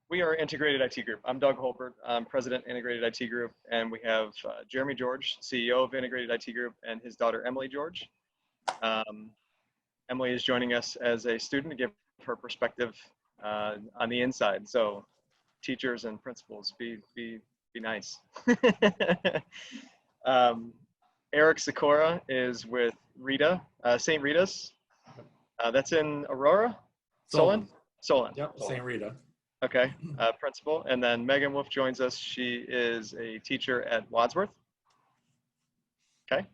We are Integrated IT Group. I'm Doug Holbert. I'm President, Integrated IT Group, and we have Jeremy George, CEO of Integrated IT Group, and his daughter, Emily George. Emily is joining us as a student to give her perspective on the inside. So teachers and principals, be nice. Eric Sikora is with Rita, St. Rita's. That's in Aurora? Solon? Yep, St. Rita. Okay, principal. And then Megan Wolf joins us. She is a teacher at Wadsworth. Okay.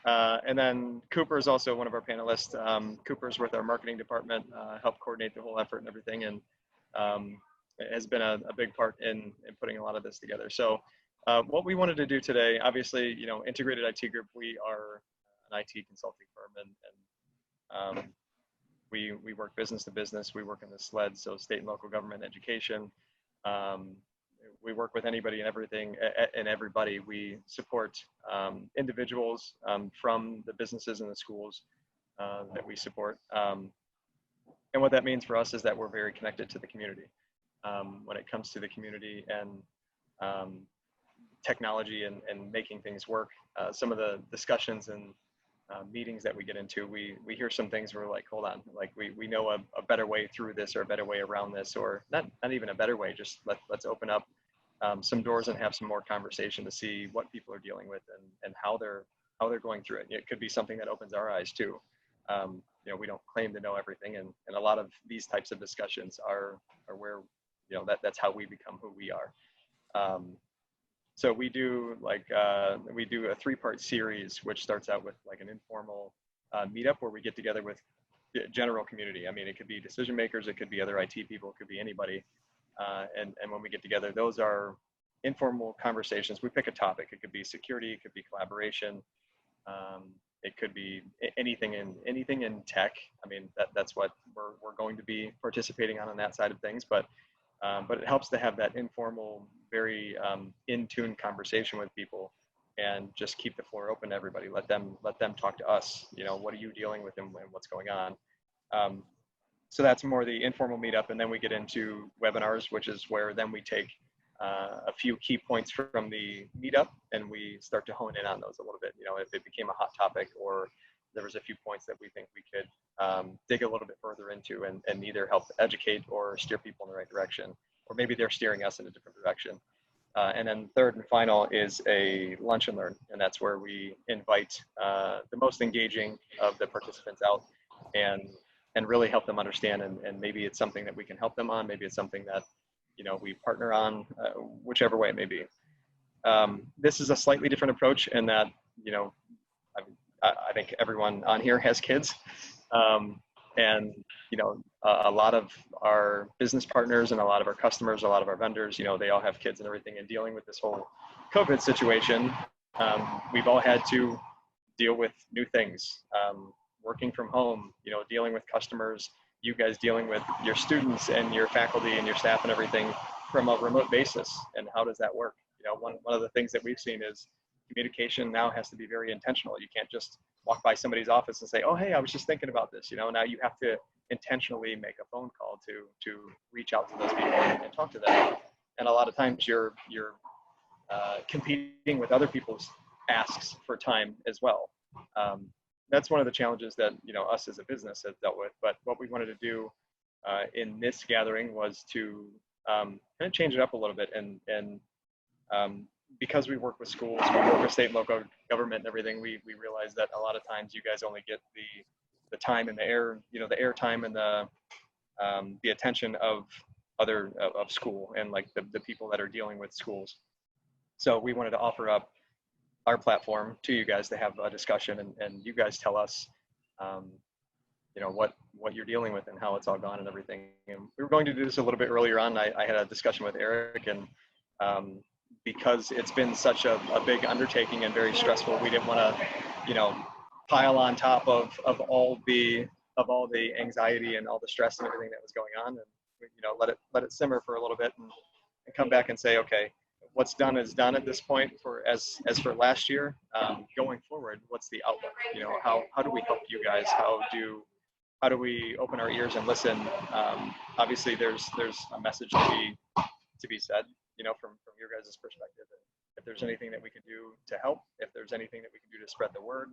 And then Cooper is also one of our panelists. Cooper's with our marketing department, helped coordinate the whole effort and everything, and has been a big part in putting a lot of this together. So what we wanted to do today, obviously, Integrated IT Group, we are an IT consulting firm, and we work business to business. We work in the SLED, so state and local government education. We work with anybody and everything and everybody. We support individuals from the businesses and the schools that we support. And what that means for us is that we're very connected to the community. When it comes to the community and technology and making things work, some of the discussions and meetings that we get into, we hear some things where we're like, hold on, like we know a better way through this, or a better way around this, or not even a better way, just let's open up some doors and have some more conversation to see what people are dealing with and how they're going through it. It could be something that opens our eyes too. We don't claim to know everything, and a lot of these types of discussions are where that's how we become who we are. So we do a 3-part series, which starts out with like an informal meetup where we get together with the general community. I mean, it could be decision makers, it could be other IT people, it could be anybody. And when we get together, those are informal conversations. We pick a topic. It could be security, it could be collaboration, it could be anything in tech. I mean, that's what we're going to be participating on that side of things. But it helps to have that informal, very in-tune conversation with people, and just keep the floor open to everybody. Let them talk to us. What are you dealing with and what's going on? So that's more the informal meetup, and then we get into webinars, which is where then we take a few key points from the meetup and we start to hone in on those a little bit. If it became a hot topic, or there was a few points that we think we could dig a little bit further into and either help educate or steer people in the right direction, or maybe they're steering us in a different direction. And then third and final is a lunch and learn, and that's where we invite the most engaging of the participants out and really help them understand, and maybe it's something that we can help them on, maybe it's something that we partner on, whichever way it may be. This is a slightly different approach in that I think everyone on here has kids, and a lot of our business partners and a lot of our customers, a lot of our vendors, they all have kids and everything, and dealing with this whole COVID situation, we've all had to deal with new things. Working from home, dealing with customers, you guys dealing with your students and your faculty and your staff and everything from a remote basis. And how does that work? One of the things that we've seen is communication now has to be very intentional. You can't just walk by somebody's office and say, oh, hey, I was just thinking about this. Now you have to intentionally make a phone call to reach out to those people and talk to them. And a lot of times you're competing with other people's asks for time as well. That's one of the challenges that us as a business has dealt with. But what we wanted to do in this gathering was to kind of change it up a little bit, and because we work with schools, we work with state and local government and everything, we realize that a lot of times you guys only get the time and the air, the air time and the attention of school and like the people that are dealing with schools. So we wanted to offer up our platform to you guys to have a discussion, and you guys tell us, what you're dealing with and how it's all gone and everything. And we were going to do this a little bit earlier on. I had a discussion with Eric, and because it's been such a big undertaking and very stressful, we didn't want to, pile on top of all the anxiety and all the stress and everything that was going on, and let it simmer for a little bit and come back and say, okay, what's done is done at this point. As for last year, going forward, what's the outlook? How do we help you guys? How do we open our ears and listen? Obviously, there's a message to be to be said, from your guys' perspective. If there's anything that we can do to help, if there's anything that we can do to spread the word,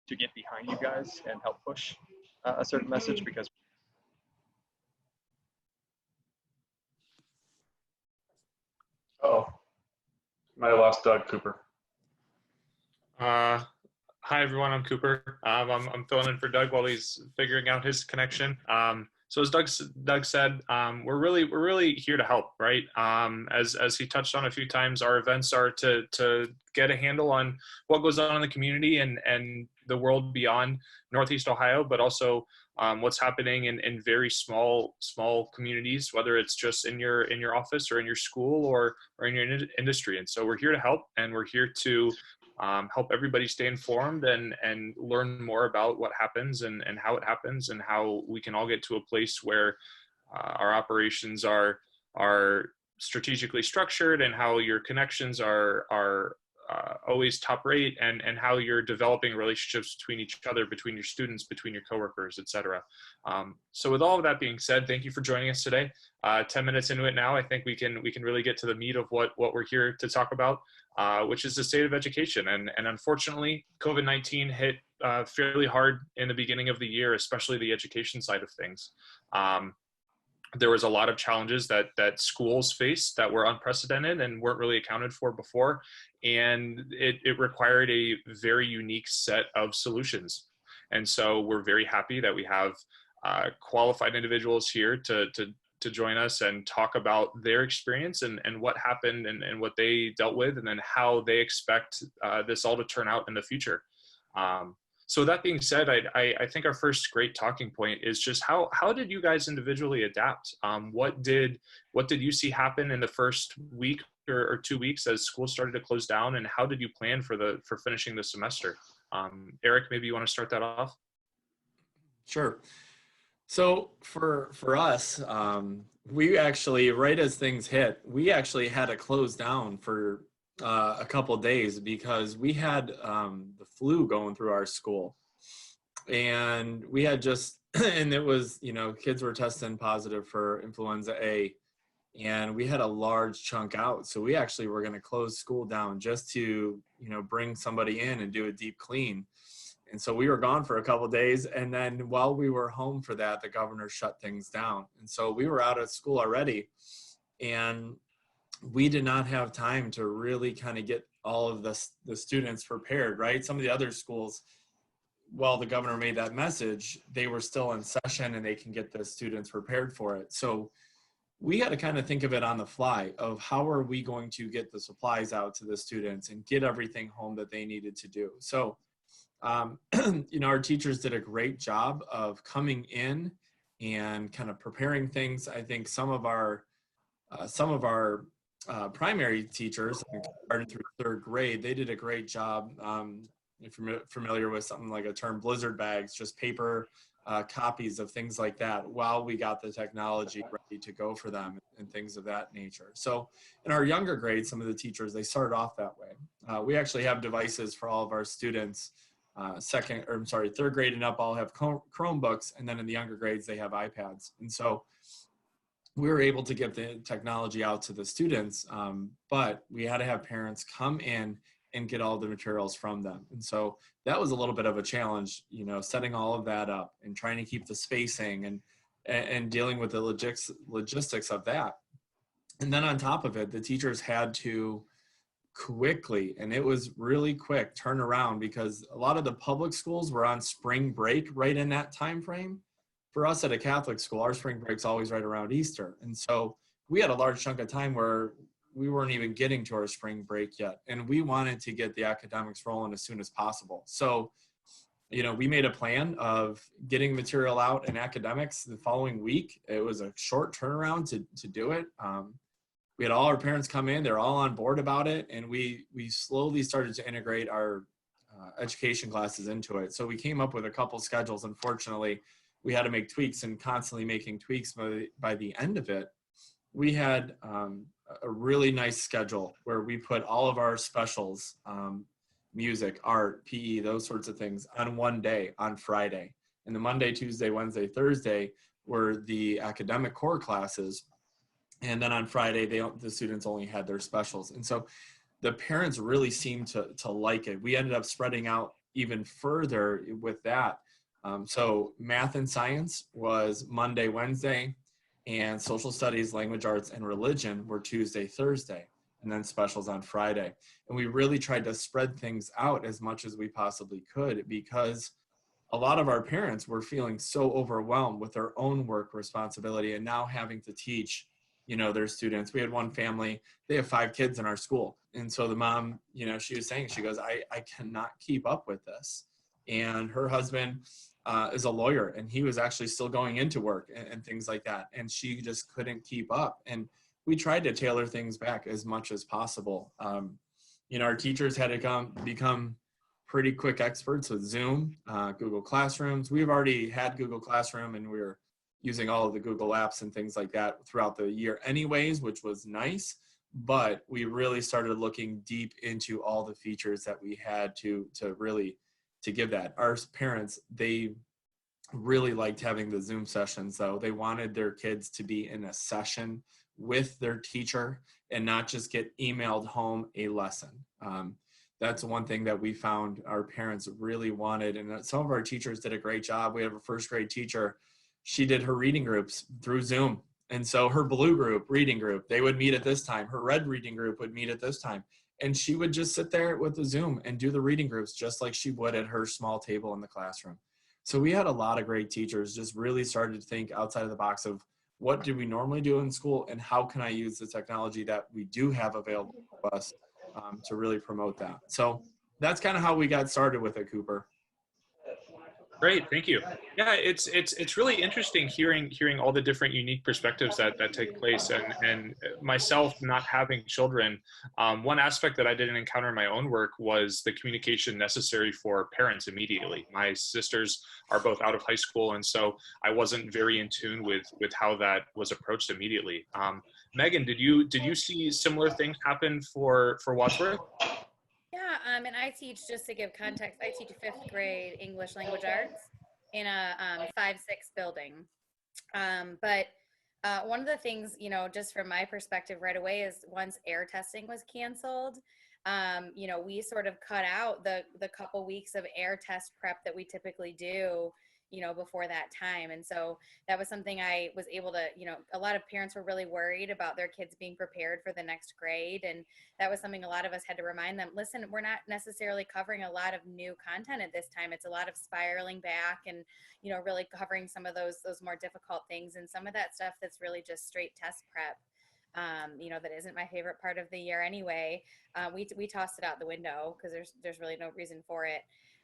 to get behind you guys and help push a certain message, because oh, might have lost Doug Cooper. Hi everyone, I'm Cooper. I'm filling in for Doug while he's figuring out his connection. So as Doug said, we're really here to help, right? As he touched on a few times, our events are to get a handle on what goes on in the community and the world beyond Northeast Ohio, but also what's happening in very small communities, whether it's just in your office or in your school or in your industry. And so we're here to help, and we're here to help everybody stay informed and learn more about what happens and how it happens, and how we can all get to a place where our operations are strategically structured, and how your connections are always top rate, and how you're developing relationships between each other, between your students, between your coworkers, etc. So with all of that being said, thank you for joining us today. 10 minutes into it now, I think we can really get to the meat of what we're here to talk about, which is the state of education. And unfortunately, COVID-19 hit fairly hard in the beginning of the year, especially the education side of things. There was a lot of challenges that schools faced that were unprecedented and weren't really accounted for before. And it required a very unique set of solutions. And so we're very happy that we have qualified individuals here to join us and talk about their experience and what happened and what they dealt with, and then how they expect this all to turn out in the future. So that being said, I think our first great talking point is just how did you guys individually adapt? What did you see happen in the first week or 2 weeks as school started to close down, and how did you plan for finishing the semester? Eric, maybe you want to start that off? Sure. So for us, we actually, right as things hit, we actually had to close down for a couple of days because we had the flu going through our school, and we had just, and it was, kids were testing positive for influenza A, and we had a large chunk out. So we actually were going to close school down just to, bring somebody in and do a deep clean. And so we were gone for a couple of days. And then while we were home for that, the governor shut things down. And so we were out of school already. And we did not have time to really kind of get all of the students prepared, right? Some of the other schools, while the governor made that message, they were still in session and they can get the students prepared for it. So we had to kind of think of it on the fly of how are we going to get the supplies out to the students and get everything home that they needed to do. So our teachers did a great job of coming in and kind of preparing things. I think some of our primary teachers, starting through third grade, they did a great job. If you're familiar with something like a term, blizzard bags, just paper copies of things like that, while we got the technology ready to go for them and things of that nature. So in our younger grades, some of the teachers, they started off that way. We actually have devices for all of our students. Third grade and up all have Chromebooks, and then in the younger grades, they have iPads. And so we were able to get the technology out to the students, but we had to have parents come in and get all the materials from them. And so that was a little bit of a challenge, setting all of that up and trying to keep the spacing and dealing with the logistics of that. And then on top of it, the teachers had to quickly, and it was really quick, turn around, because a lot of the public schools were on spring break right in that time frame. For us at a Catholic school, our spring break's always right around Easter. And so we had a large chunk of time where we weren't even getting to our spring break yet. And we wanted to get the academics rolling as soon as possible. So, we made a plan of getting material out in academics the following week. It was a short turnaround to do it. We had all our parents come in, they're all on board about it. And we slowly started to integrate our education classes into it. So we came up with a couple schedules. Unfortunately, we had to make tweaks, and constantly making tweaks. By the end of it, we had a really nice schedule where we put all of our specials, music, art, PE, those sorts of things, on one day, on Friday. And the Monday, Tuesday, Wednesday, Thursday were the academic core classes. And then on Friday, the students only had their specials. And so the parents really seemed to like it. We ended up spreading out even further with that. So math and science was Monday, Wednesday, and social studies, language arts, and religion were Tuesday, Thursday, and then specials on Friday. And we really tried to spread things out as much as we possibly could, because a lot of our parents were feeling so overwhelmed with their own work responsibility and now having to teach, their students. We had one family, they have 5 kids in our school. And so the mom, she was saying, she goes, I cannot keep up with this. And her husband is a lawyer, and he was actually still going into work and things like that. And she just couldn't keep up. And we tried to tailor things back as much as possible. Our teachers had to become pretty quick experts with Zoom, Google Classrooms. We've already had Google Classroom, and we were using all of the Google apps and things like that throughout the year anyways, which was nice. But we really started looking deep into all the features that we had to really give that. Our parents, they really liked having the Zoom sessions, though. They wanted their kids to be in a session with their teacher and not just get emailed home a lesson. That's one thing that we found our parents really wanted. And some of our teachers did a great job. We have a first grade teacher. She did her reading groups through Zoom. And so her blue group, reading group, they would meet at this time. Her red reading group would meet at this time. And she would just sit there with the Zoom and do the reading groups just like she would at her small table in the classroom. So we had a lot of great teachers just really started to think outside of the box of what do we normally do in school and how can I use the technology that we do have available to us to really promote that. So that's kind of how we got started with it, Cooper. Great, thank you. Yeah, it's really interesting hearing all the different unique perspectives that take place, and myself not having children. One aspect that I didn't encounter in my own work was the communication necessary for parents immediately. My sisters are both out of high school, and so I wasn't very in tune with how that was approached immediately. Megan, did you see similar things happen for Wadsworth? Yeah, and I teach, just to give context, I teach 5th grade English language arts in a 5-6 building. But one of the things, just from my perspective right away is once air testing was canceled, we sort of cut out the couple weeks of air test prep that we typically do, before that time. And so that was something I was able to, a lot of parents were really worried about their kids being prepared for the next grade. And that was something a lot of us had to remind them, listen, we're not necessarily covering a lot of new content at this time. It's a lot of spiraling back and, really covering some of those more difficult things and some of that stuff that's really just straight test prep. That isn't my favorite part of the year anyway. We tossed it out the window because there's really no reason for it.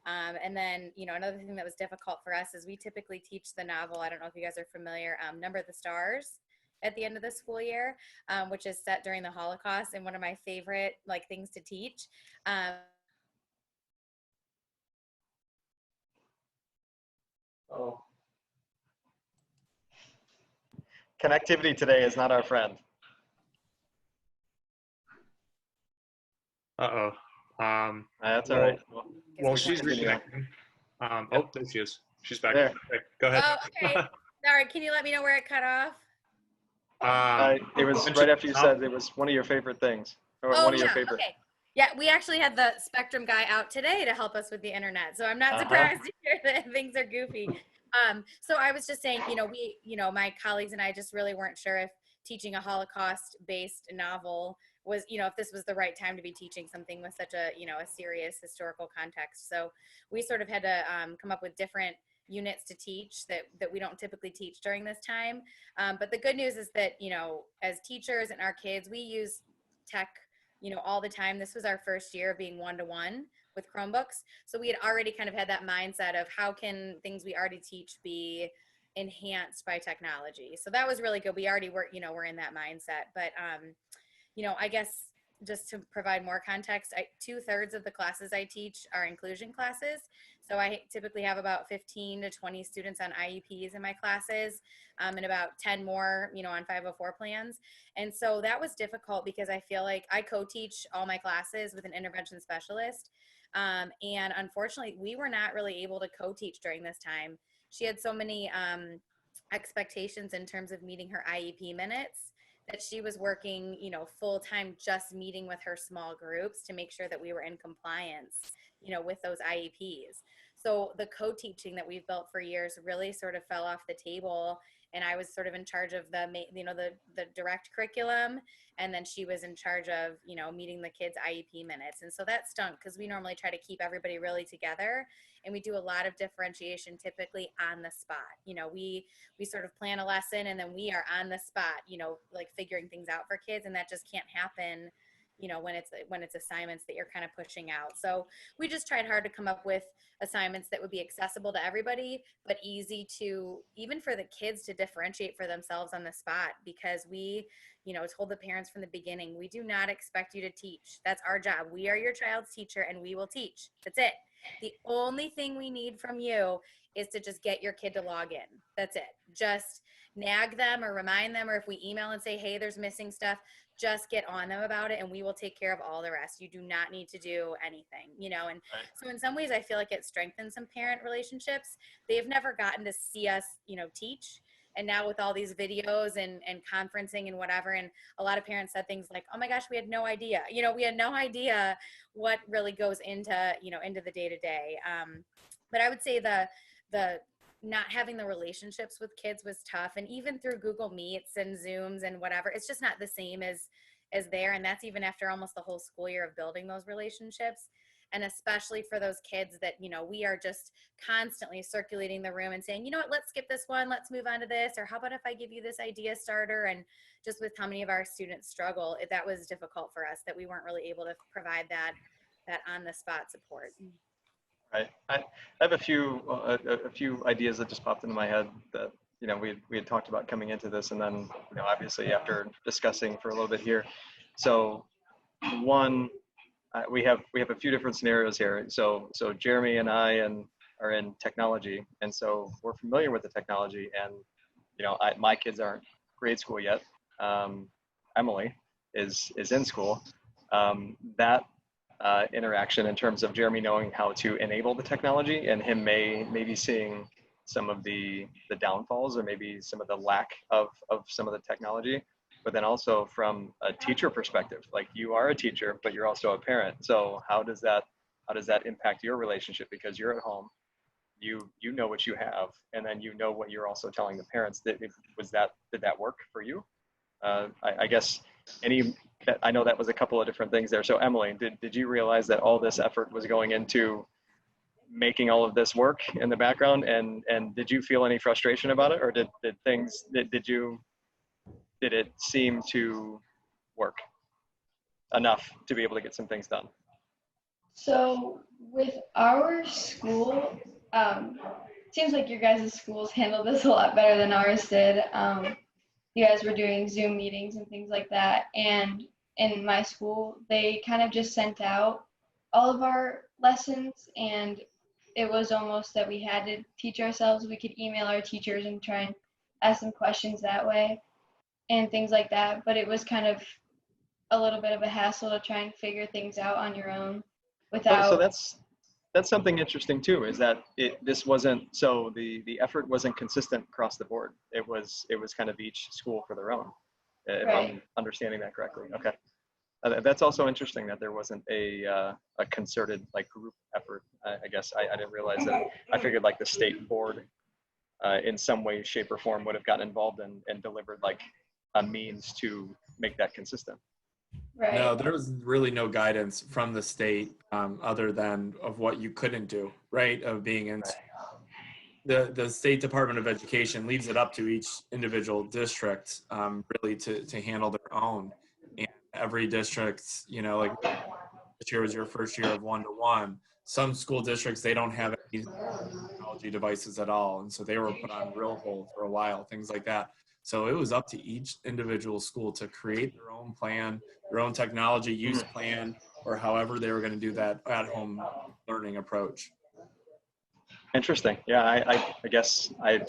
And then, another thing that was difficult for us is we typically teach the novel. I don't know if you guys are familiar, Number the Stars at the end of the school year, which is set during the Holocaust and one of my favorite things to teach. Oh, Connectivity today is not our friend. Uh-oh. That's all right. Well, she's continue. reconnecting. Oh, there she is. She's back. There. Okay, go ahead. Oh, okay. Sorry, can you let me know where it cut off? It was right after you said it was one of your favorite things. Or one of your favorite. Okay. Yeah, we actually had the Spectrum guy out today to help us with the internet. So I'm not surprised to hear that things are goofy. So I was just saying, my colleagues and I just really weren't sure if teaching a Holocaust-based novel was, if this was the right time to be teaching something with such a, a serious historical context. So we sort of had to come up with different units to teach that we don't typically teach during this time. But the good news is that, as teachers and our kids, we use tech, all the time. This was our first year of being one-to-one with Chromebooks. So we had already kind of had that mindset of how can things we already teach be enhanced by technology. So that was really good. We already were, we're in that mindset. But, I guess just to provide more context, 2/3 of the classes I teach are inclusion classes. So I typically have about 15 to 20 students on IEPs in my classes, and about 10 more, on 504 plans. And so that was difficult because I feel like I co-teach all my classes with an intervention specialist. And unfortunately, we were not really able to co-teach during this time. She had so many expectations in terms of meeting her IEP minutes that she was working, you know, full time, just meeting with her small groups to make sure that we were in compliance, you know, with those IEPs. So the co-teaching that we've built for years really sort of fell off the table. And I was sort of in charge of the, you know, the direct curriculum. And then she was in charge of, you know, meeting the kids' IEP minutes. And so that stunk because we normally try to keep everybody really together. And we do a lot of differentiation typically on the spot. You know, we sort of plan a lesson and then we are on the spot, you know, like figuring things out for kids. And that just can't happen, you know, when it's assignments that you're kind of pushing out. So we just tried hard to come up with assignments that would be accessible to everybody, but easy to, even for the kids to differentiate for themselves on the spot, because we, you know, told the parents from the beginning, we do not expect you to teach. That's our job. We are your child's teacher and we will teach. That's it. The only thing we need from you is to just get your kid to log in. That's it. Just nag them or remind them, or if we email and say, hey, there's missing stuff, just get on them about it and we will take care of all the rest. You do not need to do anything, you know? And so in some ways I feel like it strengthens some parent relationships. They've never gotten to see us, you know, teach. And now with all these videos and conferencing and whatever, and a lot of parents said things like, oh my gosh, we had no idea. You know, we had no idea what really goes into, you know, into the day-to-day. But I would say the not having the relationships with kids was tough. And even through Google Meets and Zooms and whatever, it's just not the same as there. And that's even after almost the whole school year of building those relationships. And especially for those kids that, you know, we are just constantly circulating the room and saying, you know what, let's skip this one, let's move on to this, or how about if I give you this idea starter? And just with how many of our students struggle, that was difficult for us, that we weren't really able to provide that on the spot support. Right. I have a few ideas that just popped into my head that, you know, we had talked about coming into this, and then, you know, obviously after discussing for a little bit here. So one, we have a few different scenarios here. So Jeremy and I are in technology, and so we're familiar with the technology. And, you know, my kids aren't grade school yet. Emily is in school. That interaction in terms of Jeremy knowing how to enable the technology and him maybe seeing some of the downfalls or maybe some of the lack of some of the technology, but then also from a teacher perspective, like you are a teacher, but you're also a parent. So how does that impact your relationship? Because you're at home, you know what you have, and then you know what you're also telling the parents. Did that work for you? I guess I know that was a couple of different things there. So Emily, did you realize that all this effort was going into making all of this work in the background, and did you feel any frustration about it, or did it seem to work enough to be able to get some things done? So with our school, seems like your guys' schools handled this a lot better than ours did. You guys were doing Zoom meetings and things like that. And in my school, they kind of just sent out all of our lessons, and it was almost that we had to teach ourselves. We could email our teachers and try and ask them questions that way and things like that. But it was kind of a little bit of a hassle to try and figure things out on your own without. So that's something interesting too, is that this wasn't, so the effort wasn't consistent across the board. It was kind of each school for their own, if Right. I'm understanding that correctly. Okay. That's also interesting that there wasn't a concerted like group effort. I guess I didn't realize that. I figured like the state board in some way, shape, or form would have gotten involved and delivered like a means to make that consistent. Right. No, there was really no guidance from the state other than of what you couldn't do, right? Of being in the State Department of Education leaves it up to each individual district really to handle their own. And every district, you know, like this year was your first year of one-to-one. Some school districts, they don't have any technology devices at all. And so they were put on real hold for a while, things like that. So it was up to each individual school to create their own plan, their own technology use plan, or however they were going to do that at-home learning approach. Interesting. Yeah, I guess I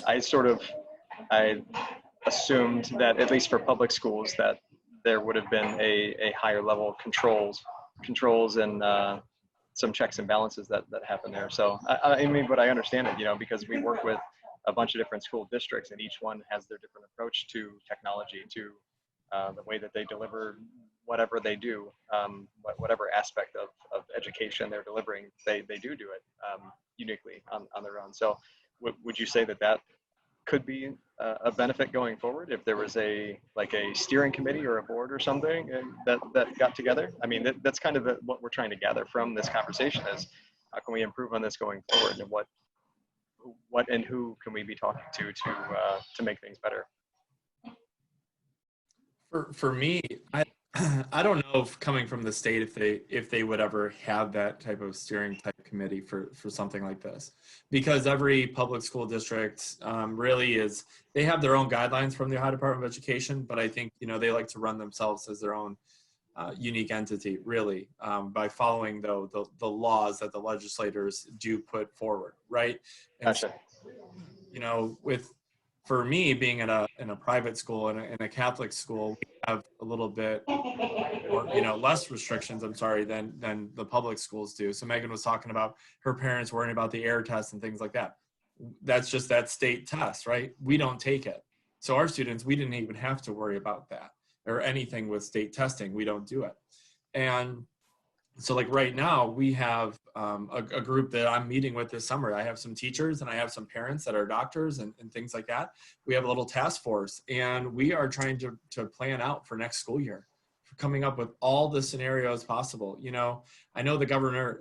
assumed that at least for public schools that there would have been a higher level of controls and some checks and balances that happen there. So I mean, but I understand it, you know, because we work with a bunch of different school districts and each one has their different approach to technology, to the way that they deliver whatever they do, whatever aspect of education they're delivering, they do it uniquely on their own. So would you say that that could be a benefit going forward if there was a steering committee or a board or something that got together? I mean, that's kind of what we're trying to gather from this conversation is how can we improve on this going forward, and what and who can we be talking to make things better? For me, I don't know if coming from the state if they would ever have that type of steering type committee for something like this, because every public school district really is, they have their own guidelines from the Ohio Department of Education, but I think they like to run themselves as their own unique entity, really, by following the laws that the legislators do put forward, right? And Gotcha. for me, being in a private school and in a Catholic school, we have a little bit or less restrictions, I'm sorry, than the public schools do. So Megan was talking about her parents worrying about the air test and things like that. That's just that state test, right? We don't take it. So our students, we didn't even have to worry about that or anything with state testing. We don't do it. And so like right now we have a group that I'm meeting with this summer. I have some teachers and I have some parents that are doctors and things like that. We have a little task force and we are trying to plan out for next school year, for coming up with all the scenarios possible. I know the governor,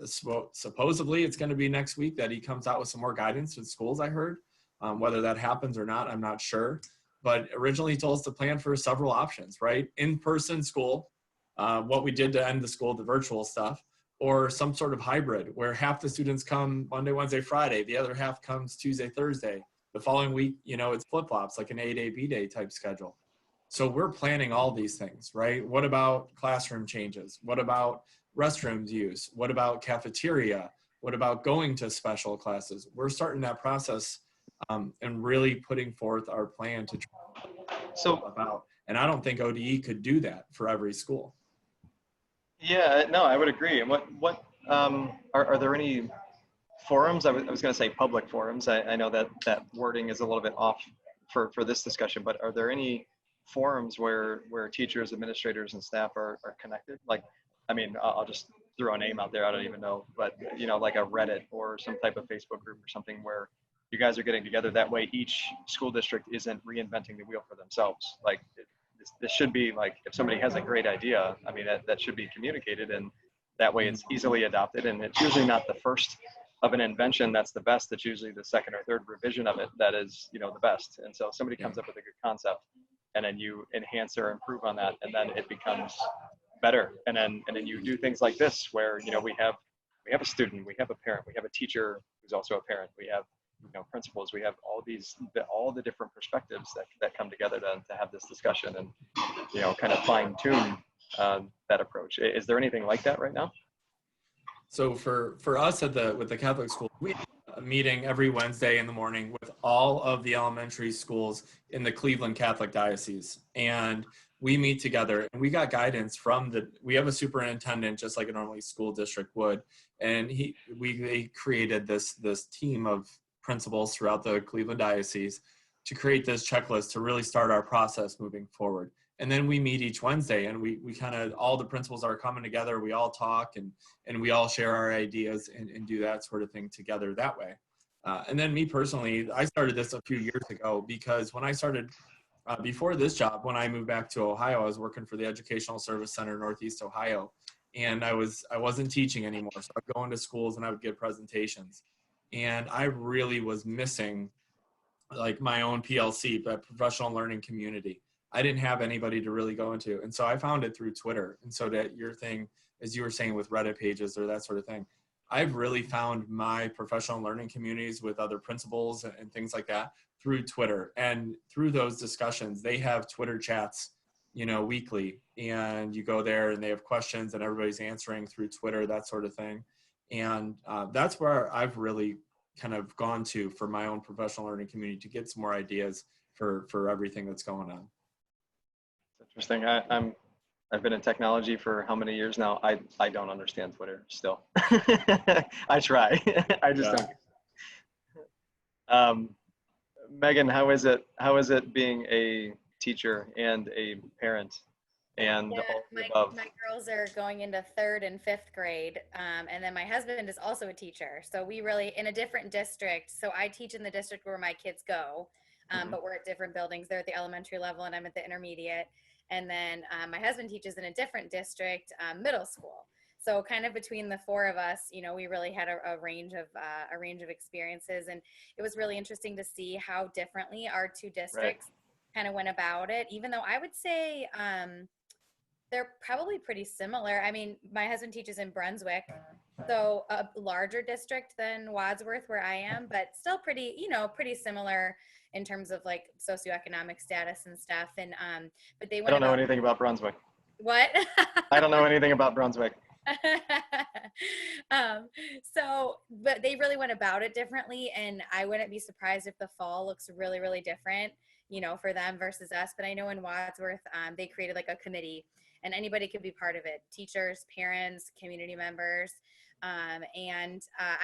supposedly it's going to be next week that he comes out with some more guidance with schools, I heard. Whether that happens or not, I'm not sure. But originally he told us to plan for several options, right? In-person school, what we did to end the school, the virtual stuff, or some sort of hybrid where half the students come Monday, Wednesday, Friday, the other half comes Tuesday, Thursday. The following week, it's flip-flops, like an A-day, B-day type schedule. So we're planning all these things, right? What about classroom changes? What about restrooms use? What about cafeteria? What about going to special classes? We're starting that process and really putting forth our plan to try about. And I don't think ODE could do that for every school. Yeah, no, I would agree. And what are there any forums? I was going to say public forums. I know that wording is a little bit off for this discussion, but are there any forums where teachers, administrators, and staff are connected? Like, I mean, I'll just throw a name out there. I don't even know, but like a Reddit or some type of Facebook group or something where you guys are getting together. That way, each school district isn't reinventing the wheel for themselves. Like, this should be like, if somebody has a great idea, I mean, that should be communicated, and that way it's easily adopted. And it's usually not the first of an invention that's the best. It's usually the second or third revision of it that is, the best. And so somebody comes up with a good concept, and then you enhance or improve on that, and then it becomes better. And then you do things like this, where we have a student, we have a parent, we have a teacher who's also a parent, we have principals, we have all the different perspectives that come together to have this discussion and kind of fine tune that approach. Is there anything like that right now? So for us with the Catholic school, we have a meeting every Wednesday in the morning with all of the elementary schools in the Cleveland Catholic Diocese, and we meet together and we got guidance from we have a superintendent just like a normally school district would, and they created this team of principals throughout the Cleveland Diocese to create this checklist to really start our process moving forward. And then we meet each Wednesday and we kind of, all the principals are coming together, we all talk and we all share our ideas and do that sort of thing together that way. And then me personally, I started this a few years ago because when I started, before this job, when I moved back to Ohio, I was working for the Educational Service Center, Northeast Ohio. And I wasn't teaching anymore. So I'd go into schools and I would give presentations. And I really was missing like my own PLC, but professional learning community. I didn't have anybody to really go into. And so I found it through Twitter. And so that your thing, as you were saying with Reddit pages or that sort of thing, I've really found my professional learning communities with other principals and things like that through Twitter. And through those discussions, they have Twitter chats, weekly. And you go there and they have questions and everybody's answering through Twitter, that sort of thing. And that's where I've really kind of gone to for my own professional learning community to get some more ideas for everything that's going on. Interesting. I've been in technology for how many years now? I don't understand Twitter still. I try. I just don't. Megan, how is it being a teacher and a parent and Yeah, all the above. my girls are going into 3rd and 5th grade, and then my husband is also a teacher. So we really in a different district. So I teach in the district where my kids go, but we're at different buildings. They're at the elementary level, and I'm at the intermediate. And then my husband teaches in a different district, middle school. So kind of between the four of us, you know, we really had a range of experiences, and it was really interesting to see how differently our two districts kind of went about it. Even though I would say they're probably pretty similar. I mean, my husband teaches in Brunswick, so a larger district than Wadsworth where I am, but still pretty, you know, pretty similar in terms of like socioeconomic status and stuff. And but they I went don't know about anything about Brunswick. what? I don't know anything about Brunswick. But they really went about it differently, and I wouldn't be surprised if the fall looks really, really different, you know, for them versus us. But I know in Wadsworth, they created like a committee, and anybody could be part of it: teachers, parents, community members. I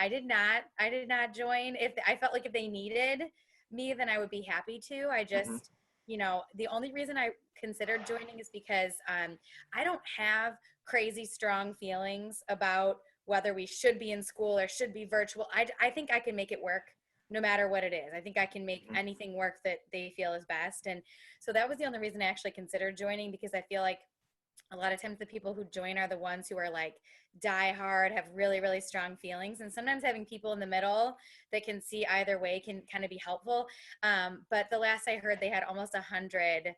did not join. If I felt like if they needed me, then I would be happy to. I just, you know, the only reason I considered joining is because I don't have crazy strong feelings about whether we should be in school or should be virtual. I think I can make it work no matter what it is. I think I can make anything work that they feel is best. And so that was the only reason I actually considered joining, because I feel like a lot of times the people who join are the ones who are like die hard, have really, really strong feelings. And sometimes having people in the middle that can see either way can kind of be helpful. But the last I heard, they had almost 100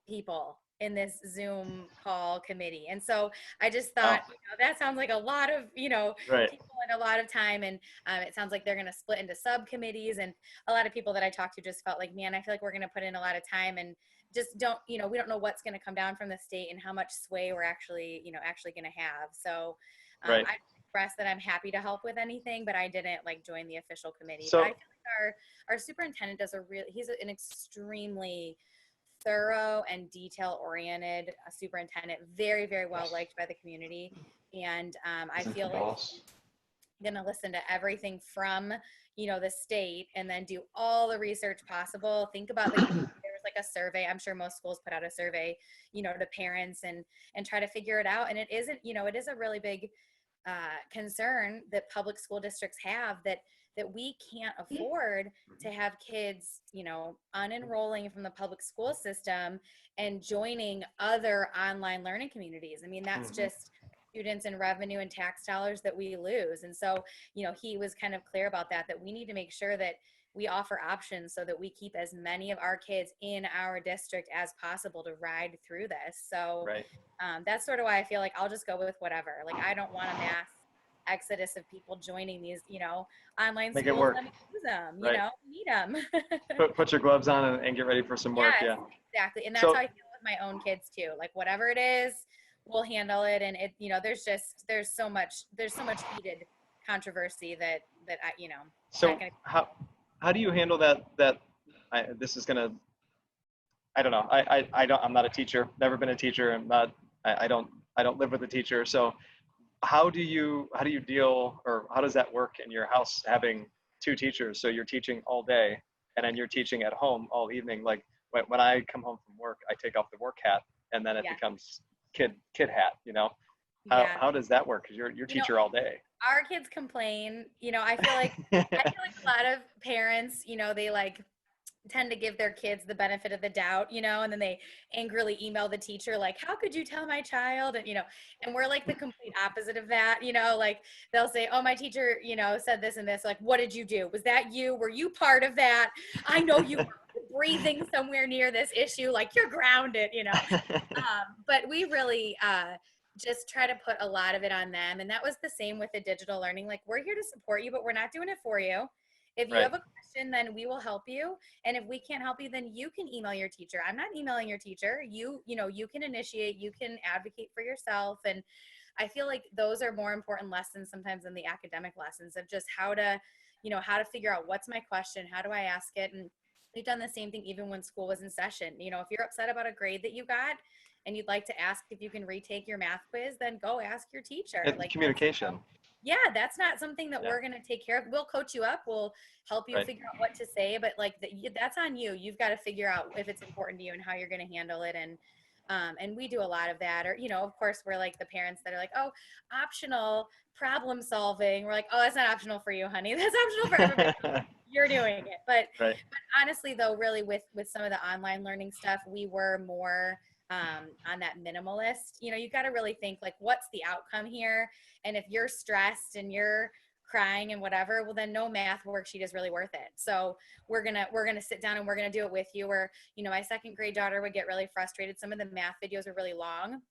people in this Zoom call committee. And so I just thought, you know, that sounds like a lot of, you know, people and a lot of time. And it sounds like they're going to split into subcommittees. And a lot of people that I talked to just felt like, man, I feel like we're going to put in a lot of time and just don't, you know, we don't know what's going to come down from the state and how much sway we're actually, you know, actually going to have. So I expressed that I'm happy to help with anything, but I didn't like join the official committee. So, but I feel like our superintendent does he's an extremely thorough and detail oriented superintendent, very, very well liked by the community. And I feel like he's going to listen to everything from, you know, the state and then do all the research possible. Think about there was like a survey. I'm sure most schools put out a survey, you know, to parents and try to figure it out. And it isn't, you know, it is a really big concern that public school districts have that we can't afford to have kids, you know, unenrolling from the public school system and joining other online learning communities. I mean, that's just students and revenue and tax dollars that we lose. And so, you know, he was kind of clear about that we need to make sure that we offer options so that we keep as many of our kids in our district as possible to ride through this. So that's sort of why I feel like I'll just go with whatever. Like, I don't want a mass exodus of people joining these, you know, online Make schools. it work. Let me use them, you know, need them. put your gloves on and get ready for some work. Yes, exactly. And that's how I feel with my own kids too. Like, whatever it is, we'll handle it. And it, you know, there's so much heated controversy that I, you know. So how do you handle that this is gonna, I don't know. I'm not a teacher, never been a teacher. I don't live with a teacher. So how do you deal, or how does that work in your house, having two teachers? So you're teaching all day and then you're teaching at home all evening. Like when I come home from work, I take off the work hat and then it becomes kid hat, you know? How does that work? Because you're teacher all day. Our kids complain, you know. I feel like a lot of parents, you know, they like tend to give their kids the benefit of the doubt, you know, and then they angrily email the teacher like, how could you tell my child? And, you know, and we're like the complete opposite of that, you know, like they'll say, oh, my teacher, you know, said this and this. Like, what did you do? Was that you? Were you part of that? I know you were breathing somewhere near this issue, like you're grounded, you know. But we really just try to put a lot of it on them. And that was the same with the digital learning. Like, we're here to support you, but we're not doing it for you. If you have a question, then we will help you. And if we can't help you, then you can email your teacher. I'm not emailing your teacher. You know, you can initiate, you can advocate for yourself. And I feel like those are more important lessons sometimes than the academic lessons of just how to, you know, how to figure out what's my question, how do I ask it? And we've done the same thing even when school was in session. You know, if you're upset about a grade that you got and you'd like to ask if you can retake your math quiz, then go ask your teacher. It's like, communication. yeah, that's not something that we're going to take care of. We'll coach you up. We'll help you figure out what to say, but like that's on you. You've got to figure out if it's important to you and how you're going to handle it. And we do a lot of that. Or, you know, of course, we're like the parents that are like, oh, optional problem solving. We're like, oh, that's not optional for you, honey. That's optional for everybody. You're doing it. But honestly, though, really with some of the online learning stuff, we were more on that minimalist. You know, you got to really think like, what's the outcome here? And if you're stressed and you're crying and whatever, well, then no math worksheet is really worth it. So we're gonna sit down and we're gonna do it with you. Where, you know, my second grade daughter would get really frustrated. Some of the math videos are really long,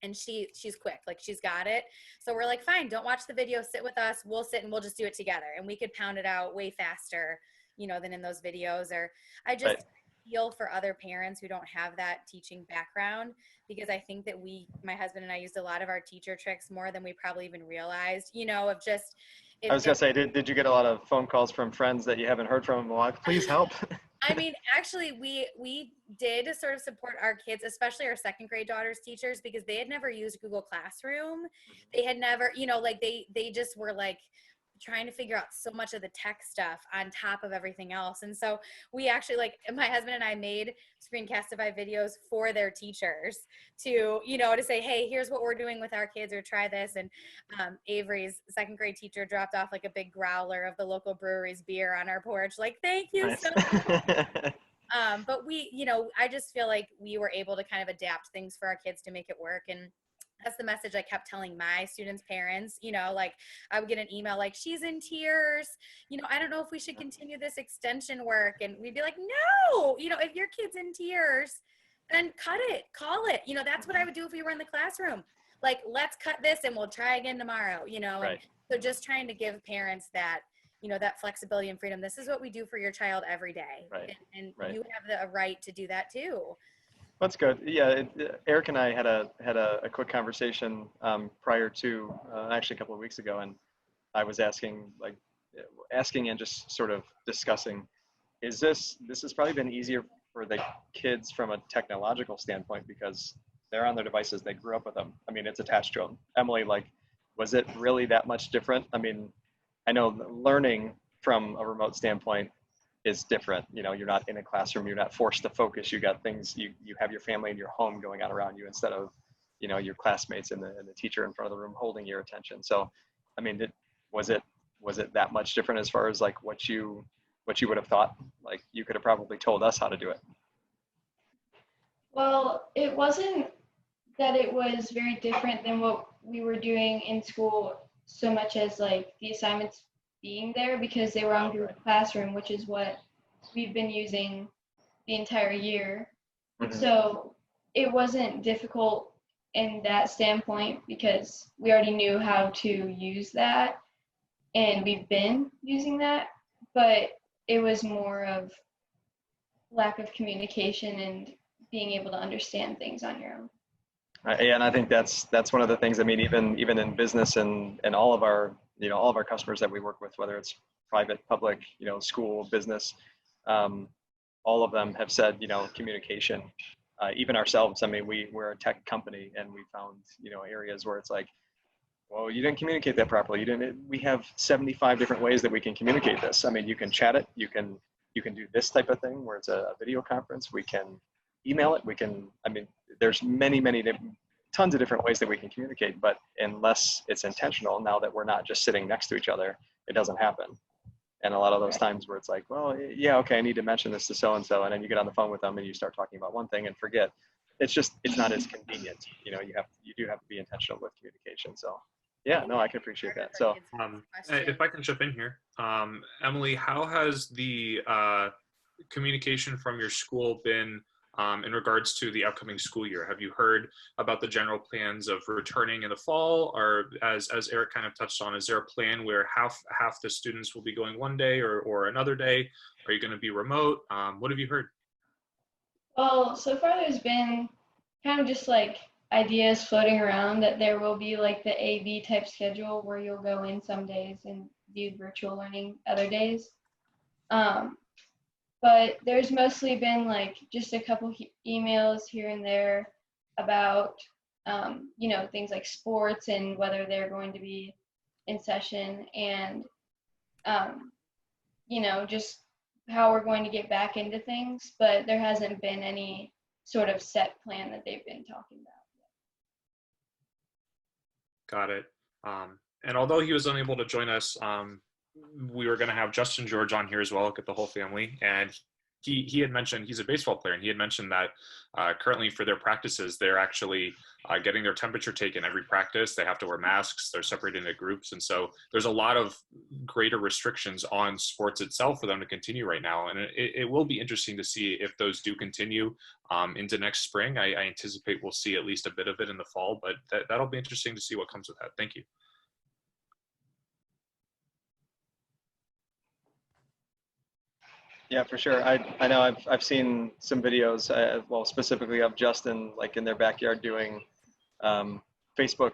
and she's quick, like she's got it. So we're like, fine, don't watch the video, sit with us. We'll sit and we'll just do it together, and we could pound it out way faster, you know, than in those videos. Or I just feel for other parents who don't have that teaching background, because I think that my husband and I used a lot of our teacher tricks more than we probably even realized, you know, of just. I was gonna say, did you get a lot of phone calls from friends that you haven't heard from in a while? Please help. I mean, actually, we did sort of support our kids, especially our second grade daughter's teachers, because they had never used Google Classroom. They had never, you know, like they just were like trying to figure out so much of the tech stuff on top of everything else. And so we actually, like, my husband and I made Screencastify videos for their teachers to, you know, to say, hey, here's what we're doing with our kids, or try this. And Avery's second grade teacher dropped off like a big growler of the local brewery's beer on our porch. Like, thank you so much. But we, you know, I just feel like we were able to kind of adapt things for our kids to make it work. And that's the message I kept telling my students' parents. You know, like I would get an email like, she's in tears. You know, I don't know if we should continue this extension work. And we'd be like, no, you know, if your kid's in tears, then cut it, call it. You know, that's what I would do if we were in the classroom. Like, let's cut this and we'll try again tomorrow, you know. And so just trying to give parents that, you know, that flexibility and freedom. This is what we do for your child every day. And you have the right to do that too. That's good. Yeah, Eric and I had a quick conversation prior to actually a couple of weeks ago, and I was asking and just sort of discussing, this has probably been easier for the kids from a technological standpoint because they're on their devices, they grew up with them. I mean, it's attached to them. Emily, like, was it really that much different? I mean, I know learning from a remote standpoint is different. You know, you're not in a classroom, you're not forced to focus. You got things, you have your family in your home going on around you instead of, you know, your classmates and the teacher in front of the room holding your attention. So, I mean, was it that much different as far as like what you would have thought? Like, you could have probably told us how to do it. Well, it wasn't that it was very different than what we were doing in school so much as like the assignments being there, because they were on Google Classroom, which is what we've been using the entire year. So it wasn't difficult in that standpoint because we already knew how to use that and we've been using that, but it was more of lack of communication and being able to understand things on your own. Yeah, and I think that's one of the things. I mean, even in business and all of our, you know, all of our customers that we work with, whether it's private, public, you know, school, business, all of them have said, you know, communication. Even ourselves. I mean, we're a tech company, and we found, you know, areas where it's like, well, you didn't communicate that properly. We have 75 different ways that we can communicate this. I mean, you can chat it. You can do this type of thing where it's a video conference. We can email it. I mean, there's tons of different ways that we can communicate, but unless it's intentional, now that we're not just sitting next to each other, it doesn't happen. And a lot of those times where it's like, well, yeah, okay, I need to mention this to so-and-so. And then you get on the phone with them and you start talking about one thing and forget. It's not as convenient. You know, you do have to be intentional with communication. So yeah, no, I can appreciate that. So if I can jump in here, Emily, how has the communication from your school been in regards to the upcoming school year? Have you heard about the general plans of returning in the fall? Or as Eric kind of touched on, is there a plan where half the students will be going one day or another day? Are you going to be remote? What have you heard? Well, so far there's been kind of just like ideas floating around that there will be like the A/B type schedule where you'll go in some days and do virtual learning other days. But there's mostly been like just a couple emails here and there about, you know, things like sports and whether they're going to be in session, and just how we're going to get back into things, but there hasn't been any sort of set plan that they've been talking about. Got it. And although he was unable to join us, we were going to have Justin George on here as well, get the whole family. And he had mentioned he's a baseball player, and he had mentioned that currently for their practices, they're actually getting their temperature taken every practice. They have to wear masks. They're separated into groups. And so there's a lot of greater restrictions on sports itself for them to continue right now. And it will be interesting to see if those do continue into next spring. I anticipate we'll see at least a bit of it in the fall, but that'll be interesting to see what comes with that. Thank you. Yeah, for sure. I know I've seen some videos, well, specifically of Justin, like in their backyard doing Facebook.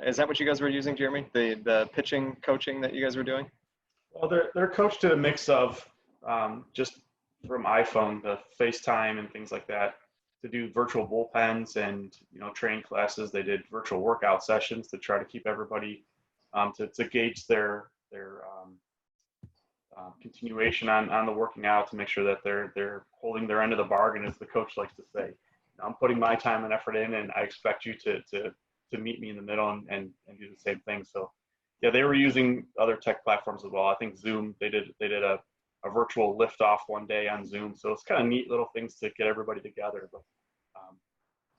Is that what you guys were using, Jeremy? The pitching coaching that you guys were doing? Well, they're coached to a mix of just from iPhone, the FaceTime and things like that, to do virtual bullpens and training classes. They did virtual workout sessions to try to keep everybody to gauge their continuation on the working out, to make sure that they're holding their end of the bargain, as the coach likes to say. I'm putting my time and effort in, and I expect you to meet me in the middle and do the same thing. So yeah, they were using other tech platforms as well. I think Zoom, they did a virtual lift off one day on Zoom. So it's kind of neat little things to get everybody together, but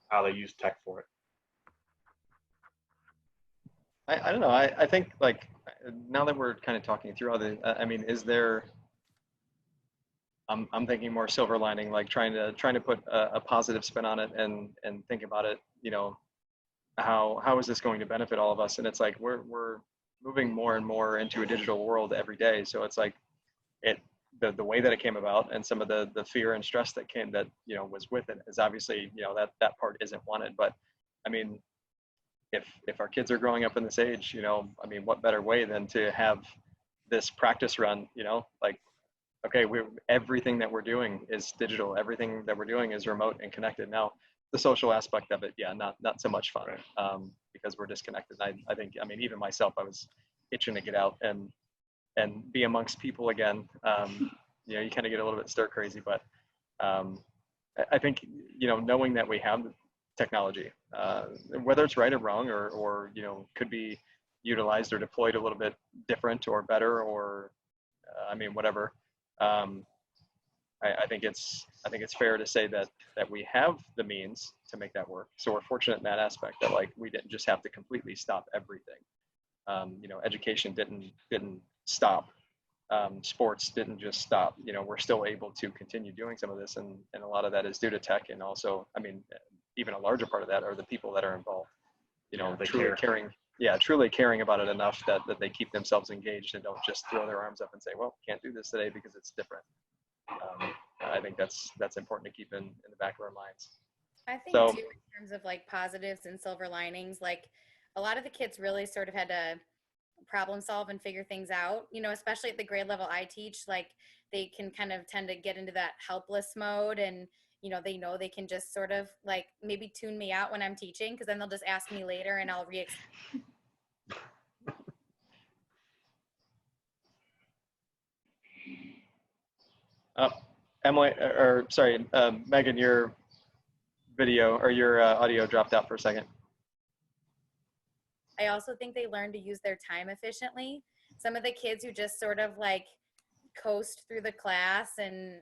how they use tech for it. I don't know. I think, like, now that we're kind of talking through all the, I mean, is there, I'm thinking more silver lining, like trying to put a positive spin on it and think about it, how is this going to benefit all of us? And it's like, we're moving more and more into a digital world every day. So it's like the way that it came about, and some of the fear and stress that was with it, is obviously, that part isn't wanted. But I mean, if our kids are growing up in this age, I mean, what better way than to have this practice run, like, okay, everything that we're doing is digital. Everything that we're doing is remote and connected. Now, the social aspect of it, yeah, not so much fun, because we're disconnected. I think, I mean, even myself, I was itching to get out and be amongst people again. You kind of get a little bit stir crazy, but I think, knowing that we have technology, whether it's right or wrong, or could be utilized or deployed a little bit different or better, or I mean, whatever. I think it's fair to say that we have the means to make that work. So we're fortunate in that aspect, that like we didn't just have to completely stop everything. Education didn't stop. Sports didn't just stop. We're still able to continue doing some of this, and a lot of that is due to tech. And also, I mean, even a larger part of that are the people that are involved. Truly caring about it enough that they keep themselves engaged and don't just throw their arms up and say, well, can't do this today because it's different. I think that's important to keep in the back of our minds. I think too, in terms of like positives and silver linings, like a lot of the kids really sort of had to problem solve and figure things out, especially at the grade level I teach. Like they can kind of tend to get into that helpless mode, and they know they can just sort of like maybe tune me out when I'm teaching, because then they'll just ask me later and I'll Emily, or sorry, Megan, your video or your audio dropped out for a second. I also think they learn to use their time efficiently. Some of the kids who just sort of like coast through the class and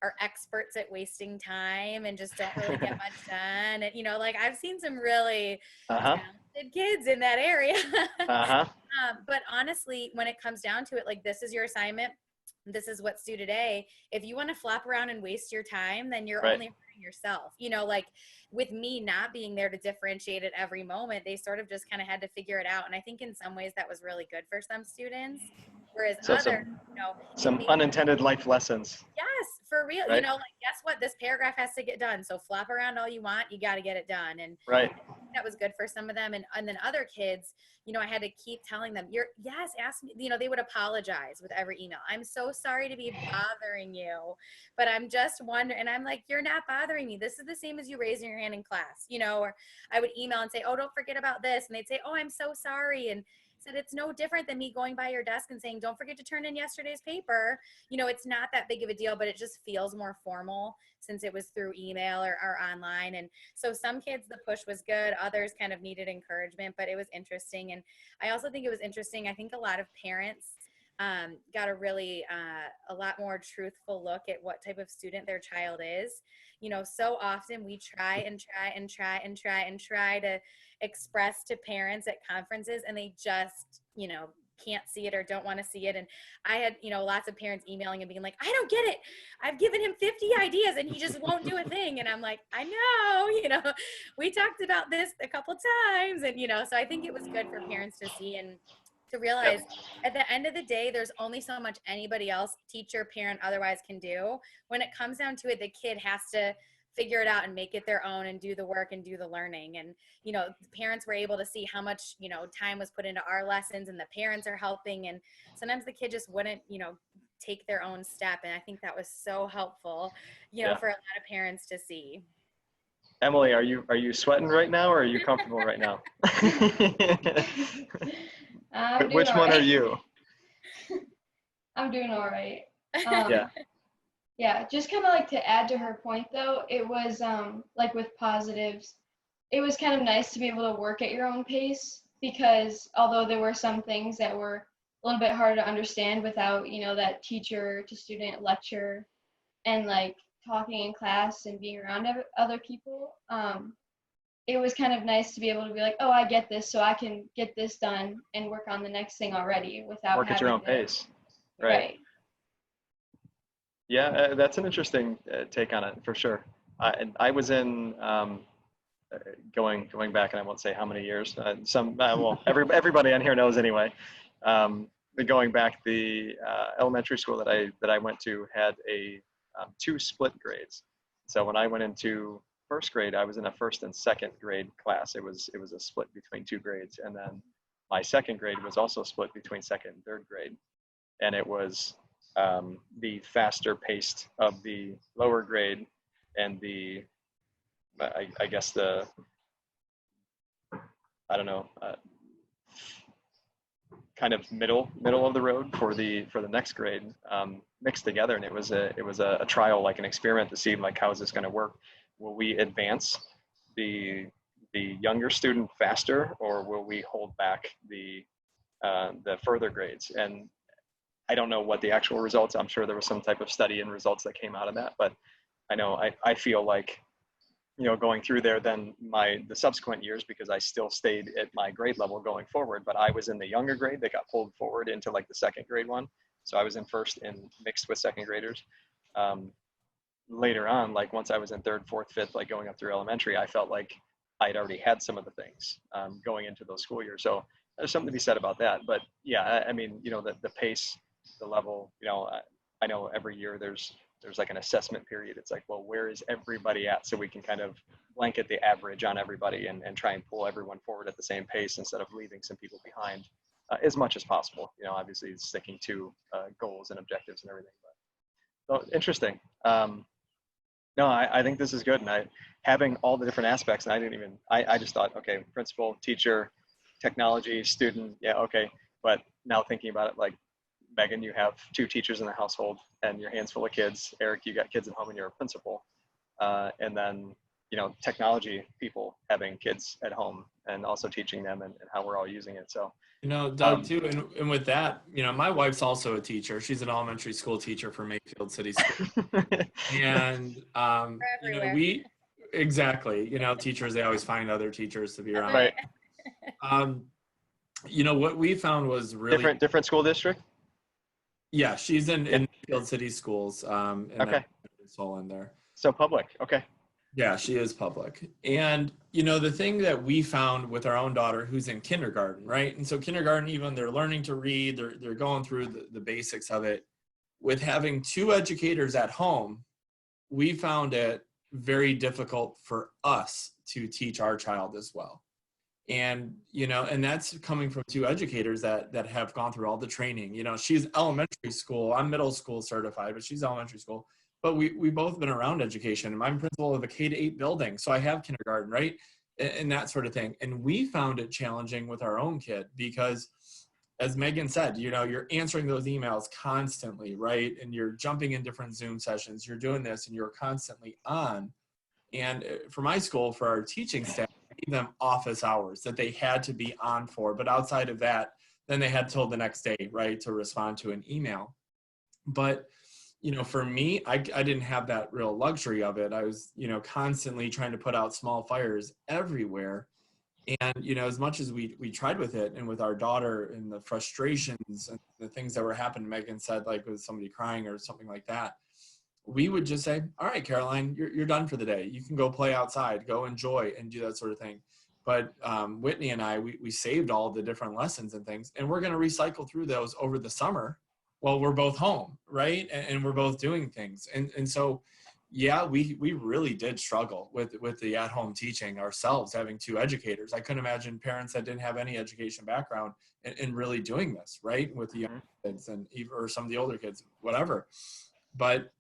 are experts at wasting time and just don't really get much done. And like I've seen some really talented kids in that area. But honestly, when it comes down to it, like, this is your assignment, this is what's due today. If you want to flop around and waste your time, then you're only hurting yourself. Like with me not being there to differentiate at every moment, they sort of just kind of had to figure it out. And I think in some ways that was really good for some students. Whereas others, some unintended life lessons. Yes, for real. Right? Like, guess what? This paragraph has to get done. So flop around all you want. You got to get it done. And that was good for some of them. And then other kids, you know, I had to keep telling them, ask me, you know, they would apologize with every email. I'm so sorry to be bothering you, but I'm just wondering. And I'm like, you're not bothering me. This is the same as you raising your hand in class, you know, or I would email and say, oh, don't forget about this. And they'd say, oh, I'm so sorry. And said, it's no different than me going by your desk and saying, don't forget to turn in yesterday's paper. You know, it's not that big of a deal, but it just feels more formal since it was through email or online. And so some kids, the push was good. Others kind of needed encouragement, but it was interesting. And I also think it was interesting. I think a lot of parents got a lot more truthful look at what type of student their child is. You know, so often we try to express to parents at conferences, and they just, you know, can't see it or don't want to see it. And I had, you know, lots of parents emailing and being like, I don't get it. I've given him 50 ideas and he just won't do a thing. And I'm like, I know, you know, we talked about this a couple times. And, you know, so I think it was good for parents to see and to realize at the end of the day, there's only so much anybody else, teacher, parent, otherwise can do. When it comes down to it, the kid has to figure it out and make it their own and do the work and do the learning. And, you know, the parents were able to see how much, you know, time was put into our lessons, and the parents are helping. And sometimes the kid just wouldn't, you know, take their own step. And I think that was so helpful, you know, for a lot of parents to see. Emily, are you sweating right now, or are you comfortable right now? Which one are you? I'm doing all right. Yeah, just kind of like to add to her point though, it was like with positives, it was kind of nice to be able to work at your own pace, because although there were some things that were a little bit harder to understand without, you know, that teacher to student lecture and like talking in class and being around other people, it was kind of nice to be able to be like, oh, I get this, so I can get this done and work on the next thing already without work at your own pace. Right. Yeah, that's an interesting take on it for sure. And I was in going back, and I won't say how many years. Everybody on here knows anyway. Going back, the elementary school that I went to had a 2 split grades. So when I went into first grade, I was in a first and second grade class. It was a split between 2 grades, and then my second grade was also split between second and third grade, and it was the faster paced of the lower grade and the I guess the kind of middle of the road for the next grade mixed together. And it was a trial, like an experiment to see like how is this going to work. Will we advance the younger student faster, or will we hold back the further grades? And I don't know what the actual results. I'm sure there was some type of study and results that came out of that, but I know I feel like, you know, going through there, then the subsequent years, because I still stayed at my grade level going forward, but I was in the younger grade that got pulled forward into like the second grade one. So I was in first and mixed with second graders. Later on, like once I was in third, fourth, fifth, like going up through elementary, I felt like I'd already had some of the things going into those school years. So there's something to be said about that. But yeah, I mean, you know, the pace, the level, you know, I know every year there's like an assessment period. It's like, well, where is everybody at? So we can kind of blanket the average on everybody and try and pull everyone forward at the same pace instead of leaving some people behind as much as possible. You know, obviously sticking to goals and objectives and everything. But so interesting. No, I think this is good. And having all the different aspects, and I just thought, okay, principal, teacher, technology, student, yeah, okay. But now thinking about it, like, Megan, you have 2 teachers in the household and your hands full of kids. Eric, you got kids at home and you're a principal. And then, you know, technology people having kids at home and also teaching them and how we're all using it. So, you know, Doug, too, and with that, you know, my wife's also a teacher. She's an elementary school teacher for Mayfield City School. And, you know, exactly, you know, teachers, they always find other teachers to be around. Right. You know, what we found was really different school district. Yeah, she's in Mayfield City Schools. And okay. It's all in there. So public. Okay. Yeah, she is public. And, you know, the thing that we found with our own daughter who's in kindergarten, right? And so kindergarten, even they're learning to read, they're going through the basics of it. With having 2 educators at home, we found it very difficult for us to teach our child as well. And, you know, and that's coming from two educators that have gone through all the training. You know, she's elementary school, I'm middle school certified, but she's elementary school. But we both been around education. And I'm principal of a K-8 building, so I have kindergarten, right? And that sort of thing. And we found it challenging with our own kid because, as Megan said, you know, you're answering those emails constantly, right? And you're jumping in different Zoom sessions, you're doing this, and you're constantly on. And for my school, for our teaching staff, we gave them office hours that they had to be on for. But outside of that, then they had till the next day, right, to respond to an email. But, you know, for me, I didn't have that real luxury of it. I was, you know, constantly trying to put out small fires everywhere. And, you know, as much as we tried with it and with our daughter and the frustrations and the things that were happening, Megan said, like with somebody crying or something like that, we would just say, all right, Caroline, you're done for the day. You can go play outside, go enjoy and do that sort of thing. But Whitney and I, we saved all the different lessons and things, and we're going to recycle through those over the summer while we're both home, right? And we're both doing things. And so, yeah, we really did struggle with the at-home teaching ourselves, having two educators. I couldn't imagine parents that didn't have any education background and really doing this, right? With the young kids and or some of the older kids, whatever. But,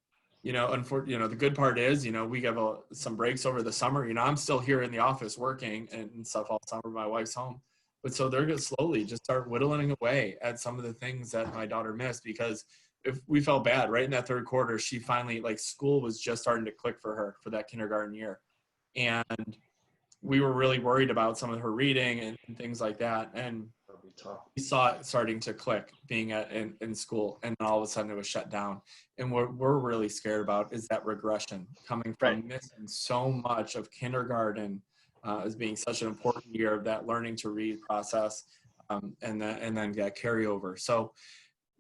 you know, unfortunately, you know, the good part is, you know, we have some breaks over the summer. You know, I'm still here in the office working and stuff all summer. My wife's home. But so they're going to slowly just start whittling away at some of the things that my daughter missed, because if we felt bad right in that third quarter, she finally, like, school was just starting to click for her for that kindergarten year. And we were really worried about some of her reading and things like that. And we saw it starting to click being in school, and then all of a sudden it was shut down. And what we're really scared about is that regression coming from missing so much of kindergarten as being such an important year of that learning to read process, and then that carryover. So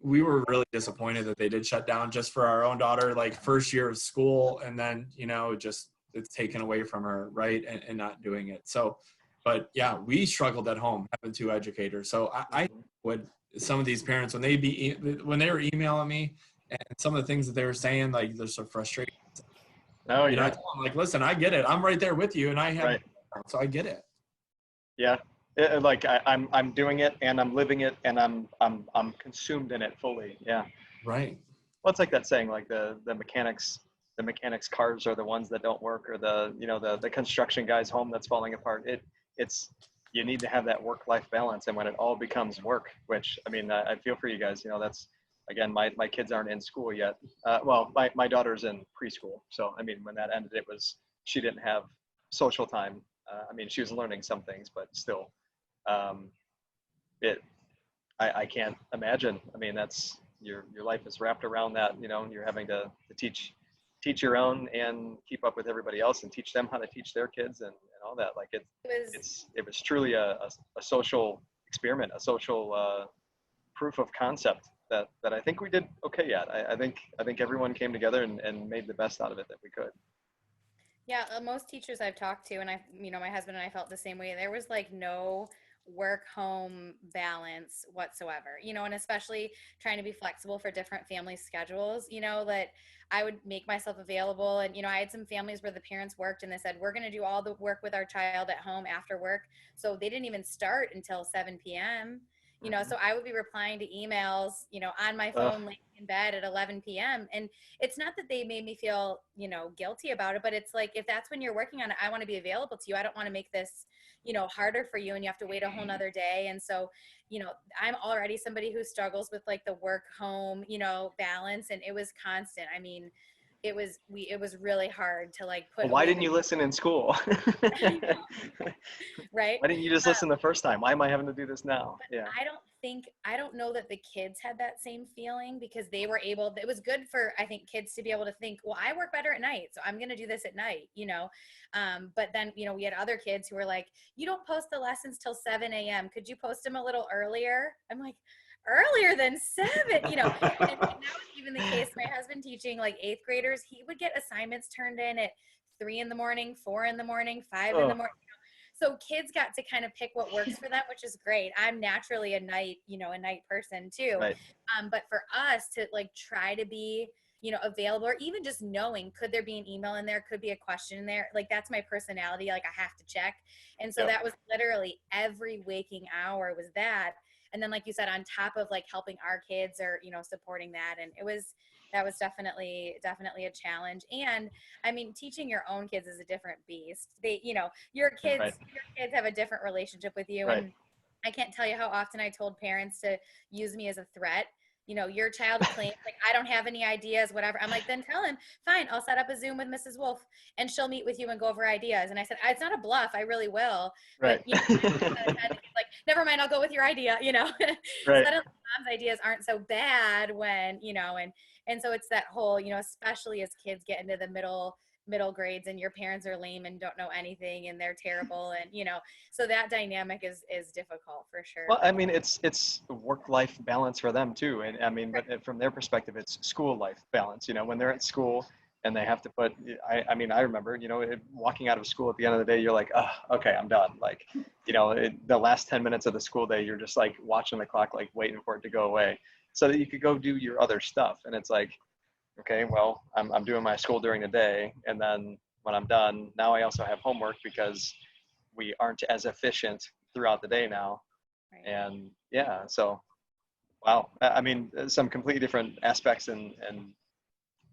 we were really disappointed that they did shut down just for our own daughter, like first year of school, and then, you know, it's taken away from her, right, and not doing it. So, but yeah, we struggled at home having two educators. So I would, some of these parents, when they were emailing me and some of the things that they were saying, like they're so frustrated. Oh, you know, yeah. I told them, like, listen, I get it. I'm right there with you, and I have, so I get it. Yeah. Like I'm doing it and I'm living it and I'm consumed in it fully. Yeah. Right. Well, it's like that saying, like the mechanics cars are the ones that don't work, or the construction guy's home that's falling apart. It's you need to have that work-life balance. And when it all becomes work, which, I mean, I feel for you guys, you know, that's, again, my kids aren't in school yet. Well, my daughter's in preschool. So, I mean, when that ended, she didn't have social time. I mean, she was learning some things, but still, I can't imagine. I mean, that's your life is wrapped around that, you know, you're having to teach your own and keep up with everybody else and teach them how to teach their kids and all that. Like it was truly a social experiment, a social proof of concept that I think we did okay at. I think everyone came together and made the best out of it that we could. Yeah, most teachers I've talked to, and my husband and I felt the same way. There was like no work-home balance whatsoever, and especially trying to be flexible for different family schedules, that I would make myself available. And, I had some families where the parents worked and they said, we're going to do all the work with our child at home after work. So they didn't even start until 7 p.m. So I would be replying to emails, on my phone, laying in bed at 11 p.m. And it's not that they made me feel, guilty about it, but it's like, if that's when you're working on it, I want to be available to you. I don't want to make this, harder for you and you have to wait a whole nother day. And so, I'm already somebody who struggles with like the work home, balance, and it was constant. I mean, it was really hard to like put. Well, why didn't you listen in school? Right? Why didn't you just listen the first time? Why am I having to do this now? Yeah. I don't know that the kids had that same feeling, because they were able, it was good for, I think, kids to be able to think, well, I work better at night, so I'm going to do this at night, but then, we had other kids who were like, you don't post the lessons till 7 a.m. Could you post them a little earlier? I'm like, earlier than 7, and that was even the case. My husband teaching like 8th graders, he would get assignments turned in at 3 in the morning, 4 in the morning, 5 in the morning. So kids got to kind of pick what works for them, which is great. I'm naturally a night person too. Right. But for us to like try to be, available, or even just knowing, could there be an email in there? Could be a question in there. Like, that's my personality. Like, I have to check. And so that was literally every waking hour was that. And then, like you said, on top of like helping our kids or, supporting that. And that was definitely a challenge. And I mean, teaching your own kids is a different beast. Your kids have a different relationship with you. And I can't tell you how often I told parents to use me as a threat. Your child claims like, I don't have any ideas, whatever. I'm like, then tell him, fine, I'll set up a Zoom with Mrs. Wolf and she'll meet with you and go over ideas. And I said, it's not a bluff. I really will. Right. But like, never mind, I'll go with your idea, Right. Suddenly mom's ideas aren't so bad when, and so it's that whole, especially as kids get into the middle grades and your parents are lame and don't know anything and they're terrible, and so that dynamic is difficult for sure. Well, I mean, it's work-life balance for them too, and I mean, but from their perspective, it's school-life balance. When they're at school and they have to put, I mean, I remember, walking out of school at the end of the day, you're like, oh, okay, I'm done. Like, the last 10 minutes of the school day, you're just like watching the clock, like waiting for it to go away, so that you could go do your other stuff. And it's like, okay, well, I'm doing my school during the day, and then when I'm done, now I also have homework because we aren't as efficient throughout the day now. Right. And yeah, so wow. I mean, some completely different aspects and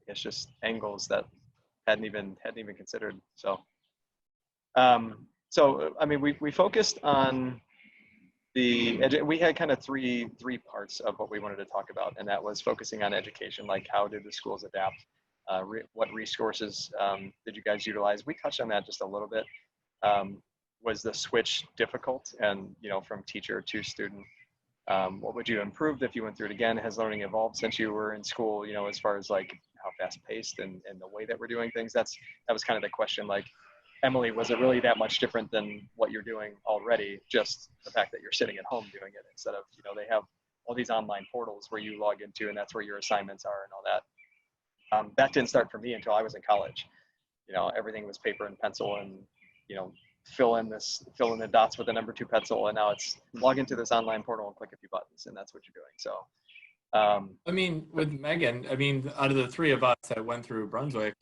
it's just angles that hadn't even considered. So I mean, we focused on we had kind of three parts of what we wanted to talk about, and that was focusing on education, like how did the schools adapt, what resources did you guys utilize? We touched on that just a little bit. Was the switch difficult, and from teacher to student? What would you improve if you went through it again? Has learning evolved since you were in school, as far as like how fast paced and the way that we're doing things? That was kind of the question. Like, Emily, was it really that much different than what you're doing already? Just the fact that you're sitting at home doing it instead of, they have all these online portals where you log into, and that's where your assignments are and all that. That didn't start for me until I was in college. Everything was paper and pencil, and, fill in the dots with a number 2 pencil, and now it's log into this online portal and click a few buttons, and that's what you're doing. So, I mean, with Megan, out of the 3 of us that went through Brunswick,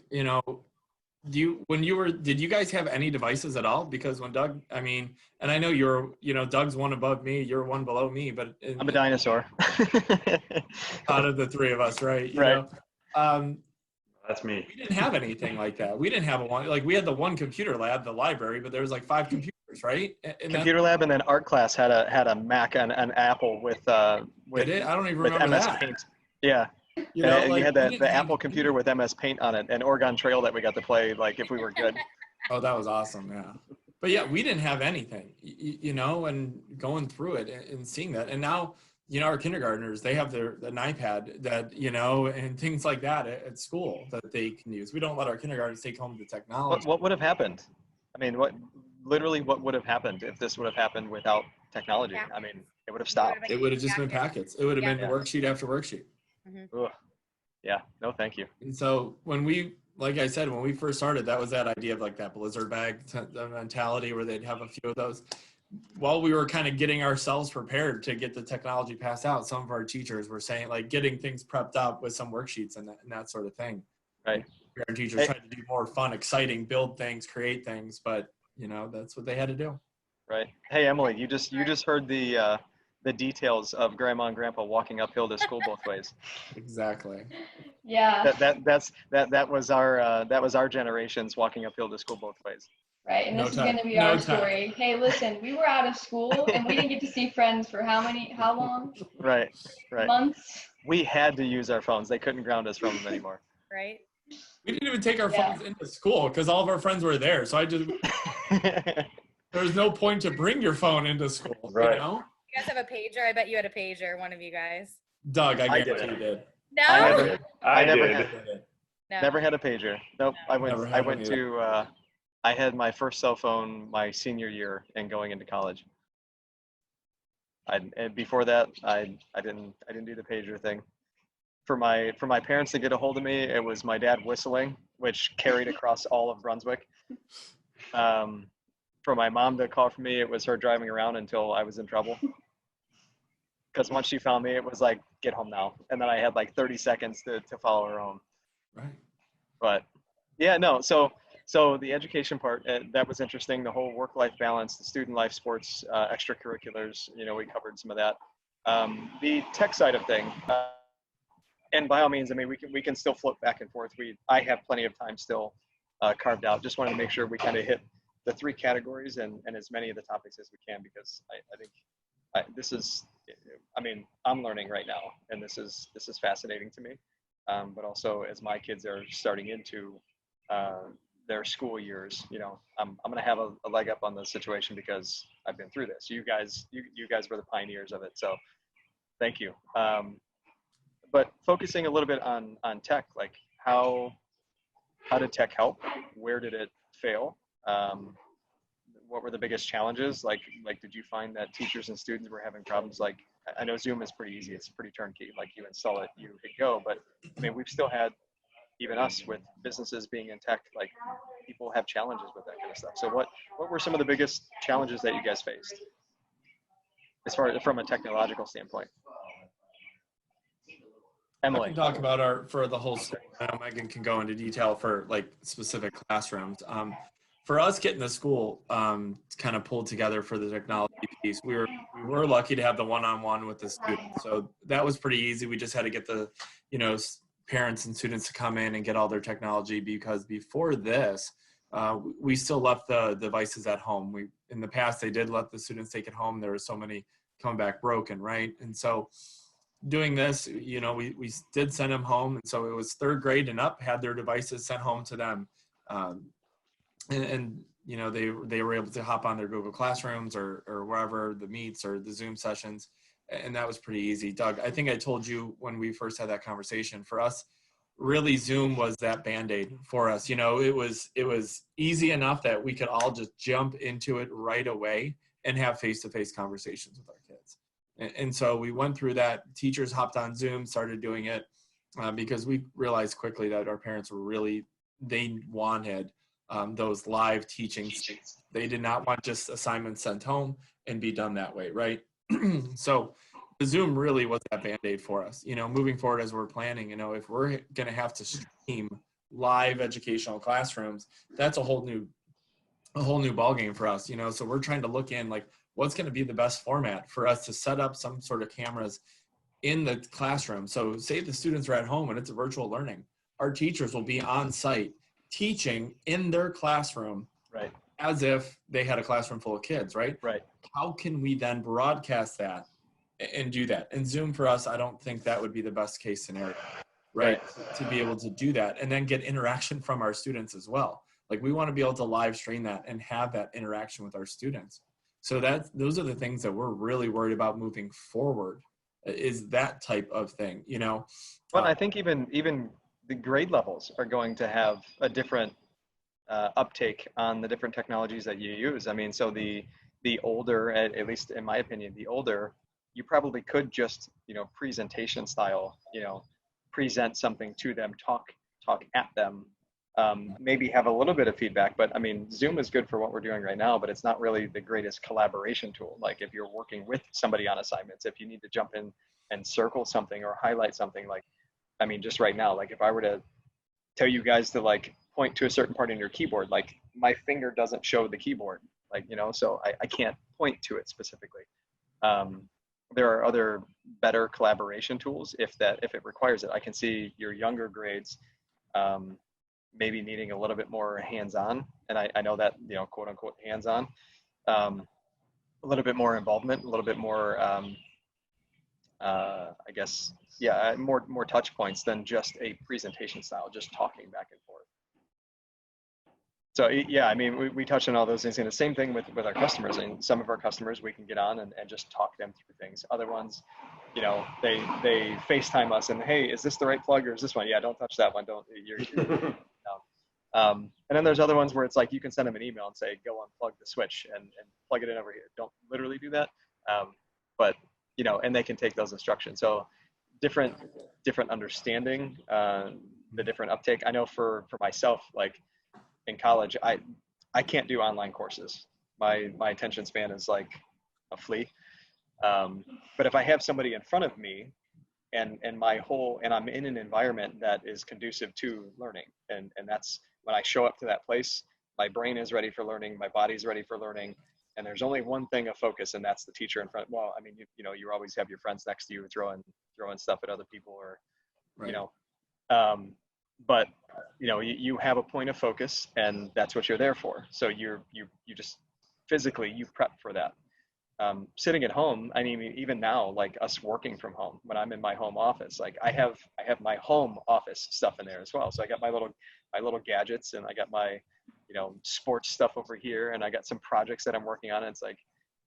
did you guys have any devices at all? Because when Doug, and I know Doug's one above me, you're one below me, but I'm a dinosaur. Out of the 3 of us, right? Right. That's me. We didn't have anything like that. We didn't have we had the one computer lab, the library, but there was like 5 computers, right? Computer lab, and then art class had a Mac and an Apple with I don't even remember MS that. Paint. Yeah. You had the Apple computer with MS Paint on it, and Oregon Trail that we got to play, like, if we were good. Oh, that was awesome. Yeah. But yeah, we didn't have anything, and going through it and seeing that. And now, our kindergartners, they have an iPad that, and things like that at school that they can use. We don't let our kindergartners take home the technology. What would have happened? I mean, what would have happened if this would have happened without technology? Yeah. I mean, it would have stopped. It would have just been packets. It would have been Yeah. worksheet after worksheet. Mm-hmm. Yeah, no, thank you. And so like I said, when we first started, that was that idea of like that blizzard bag mentality where they'd have a few of those. While we were kind of getting ourselves prepared to get the technology passed out, some of our teachers were saying, like, getting things prepped up with some worksheets and that sort of thing. Right. Our teachers tried to do more fun, exciting, build things, create things, but that's what they had to do. Right. Hey, Emily, you just heard the details of Grandma and Grandpa walking uphill to school both ways. Exactly. Yeah. That was our generations walking uphill to school both ways. Right, and this is going to be our story. Hey, listen, we were out of school and we didn't get to see friends for how long? Right. Months. We had to use our phones. They couldn't ground us from them anymore. Right. We didn't even take our phones into school because all of our friends were there. So there's no point to bring your phone into school. Right. You guys have a pager? I bet you had a pager, one of you guys. Doug, I guarantee you did. No? I never did. Never had a pager. Nope. Never had one either. I had my first cell phone my senior year and going into college. And before that, I didn't do the pager thing. For my parents to get a hold of me, it was my dad whistling, which carried across all of Brunswick. For my mom to call for me, it was her driving around until I was in trouble. Because once she found me, it was like, get home now. And then I had like 30 seconds to follow her home. Right. But yeah, no. So the education part, that was interesting. The whole work-life balance, the student life, sports, extracurriculars. We covered some of that. The tech side of thing, and by all means, I mean we can still float back and forth. I have plenty of time still carved out. Just wanted to make sure we kind of hit the three categories and as many of the topics as we can, because I think this is, I mean, I'm learning right now, and this is fascinating to me. But also, as my kids are starting into their school years, I'm going to have a leg up on the situation because I've been through this. You guys were the pioneers of it, so thank you. But focusing a little bit on tech, like how did tech help? Where did it fail? What were the biggest challenges? Like did you find that teachers and students were having problems? Like, I know Zoom is pretty easy. It's pretty turnkey. Like, you install it, you hit go. But I mean, we've still had, even us with businesses being in tech, like people have challenges with that kind of stuff. So what were some of the biggest challenges that you guys faced as far as from a technological standpoint? Emily. I can talk about for the whole school. Megan can go into detail for like specific classrooms. For us getting the school kind of pulled together for the technology piece, we were lucky to have the one-on-one with the students. So that was pretty easy. We just had to get the, parents and students to come in and get all their technology, because before this, we still left the devices at home. In the past, they did let the students take it home. There were so many coming back broken, right? And so doing this, we did send them home. And so it was third grade and up, had their devices sent home to them. And they were able to hop on their Google Classrooms or wherever, the Meets or the Zoom sessions, and that was pretty easy. Doug, I think I told you when we first had that conversation, for us, really Zoom was that Band-Aid for us. It was easy enough that we could all just jump into it right away and have face-to-face conversations with our kids. And so we went through that. Teachers hopped on Zoom, started doing it because we realized quickly that our parents were they wanted those live teachings. They did not want just assignments sent home and be done that way, right? So the Zoom really was that Band-Aid for us. Moving forward as we're planning, if we're going to have to stream live educational classrooms, that's a whole new ballgame for us. So we're trying to look in like what's going to be the best format for us to set up some sort of cameras in the classroom. So say the students are at home and it's a virtual learning, our teachers will be on site teaching in their classroom, right, as if they had a classroom full of kids, right? Right. How can we then broadcast that and do that? And Zoom for us, I don't think that would be the best case scenario, right? To be able to do that and then get interaction from our students as well. Like, we want to be able to live stream that and have that interaction with our students. So those are the things that we're really worried about moving forward, is that type of thing, Well, I think even the grade levels are going to have a different uptake on the different technologies that you use. I mean, so the older, at least in my opinion, the older, you probably could just, presentation style, present something to them, talk at them, maybe have a little bit of feedback. But I mean, Zoom is good for what we're doing right now, but it's not really the greatest collaboration tool. Like, if you're working with somebody on assignments, if you need to jump in and circle something or highlight something, like, I mean, just right now, like if I were to tell you guys to like point to a certain part in your keyboard, like my finger doesn't show the keyboard, like, so I can't point to it specifically. There are other better collaboration tools if it requires it. I can see your younger grades maybe needing a little bit more hands-on, and I know that, quote unquote hands-on, a little bit more involvement, a little bit more I guess, yeah, more touch points than just a presentation style, just talking back and forth. So yeah, I mean, we touched on all those things, and the same thing with our customers. And some of our customers, we can get on and just talk them through things. Other ones, they FaceTime us and, hey, is this the right plug or is this one? Yeah, don't touch that one. Don't, you're and then there's other ones where it's like you can send them an email and say, go unplug the switch and plug it in over here. Don't literally do that, but and they can take those instructions. So different understanding, the different uptake. I know for myself, like in college, I can't do online courses. My attention span is like a flea. But if I have somebody in front of me and I'm in an environment that is conducive to learning. And that's when I show up to that place, my brain is ready for learning, my body's ready for learning. And there's only one thing of focus, and that's the teacher in front. Well, I mean, you always have your friends next to you throwing stuff at other people, or, Right. But you have a point of focus, and that's what you're there for. So you just physically you prep for that. Sitting at home, I mean, even now, like us working from home, when I'm in my home office, like I have my home office stuff in there as well. So I got my little gadgets, and I got my sports stuff over here, and I got some projects that I'm working on. And it's like,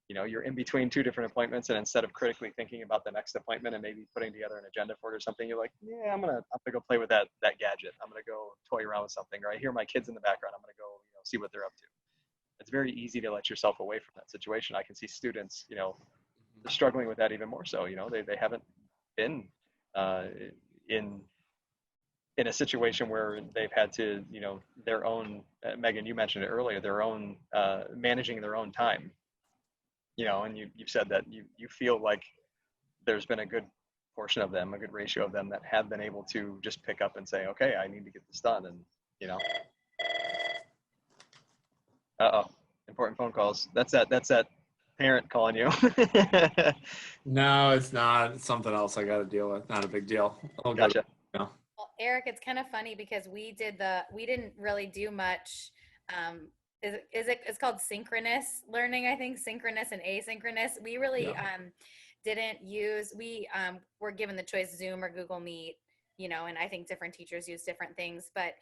you're in between two different appointments, and instead of critically thinking about the next appointment and maybe putting together an agenda for it or something, you're like, yeah, I'm gonna go play with that gadget. I'm gonna go toy around with something, or I hear my kids in the background. I'm gonna go see what they're up to. It's very easy to let yourself away from that situation. I can see students, they're struggling with that even more so. They haven't been in a situation where they've had to, their own, Megan, you mentioned it earlier, their own, managing their own time, and you've said that you feel like there's been a good portion of them, a good ratio of them that have been able to just pick up and say, okay, I need to get this done. And, important phone calls. That's that parent calling you. No, it's not. It's something else I got to deal with. Not a big deal. Gotcha. Well, Eric, it's kind of funny because we didn't really do much. It's called synchronous learning, I think, synchronous and asynchronous. We really didn't use, we were given the choice Zoom or Google Meet, and I think different teachers use different things, but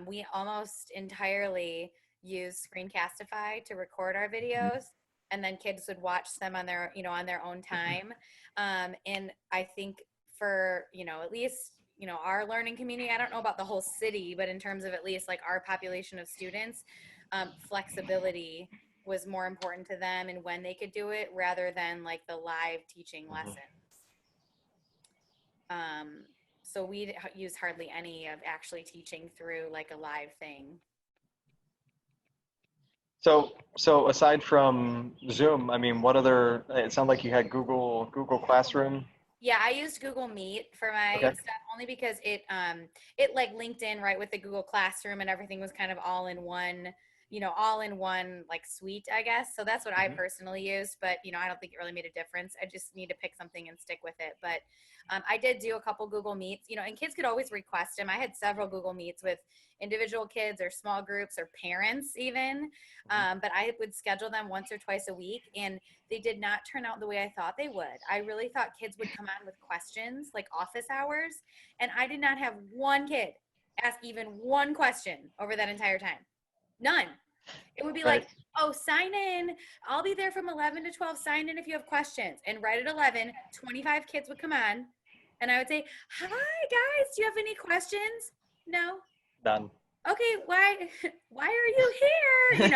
we almost entirely use Screencastify to record our videos, and then kids would watch them on their, on their own time. And I think for, at least, our learning community, I don't know about the whole city, but in terms of at least like our population of students, flexibility was more important to them and when they could do it rather than like the live teaching lessons. So we use hardly any of actually teaching through like a live thing. So aside from Zoom, I mean, what other, it sounded like you had Google Classroom. Yeah, I used Google Meet for my stuff only because it like linked in right with the Google Classroom and everything was kind of all in one like suite, I guess. So that's what I personally used, but I don't think it really made a difference. I just need to pick something and stick with it. But I did do a couple Google Meets, and kids could always request them. I had several Google Meets with individual kids or small groups or parents even, but I would schedule them once or twice a week, and they did not turn out the way I thought they would. I really thought kids would come on with questions like office hours, and I did not have one kid ask even one question over that entire time. None. It would be like, oh, sign in. I'll be there from 11 to 12. Sign in if you have questions. And right at 11, 25 kids would come on. And I would say, hi, guys. Do you have any questions? No. None. Okay, why are you here?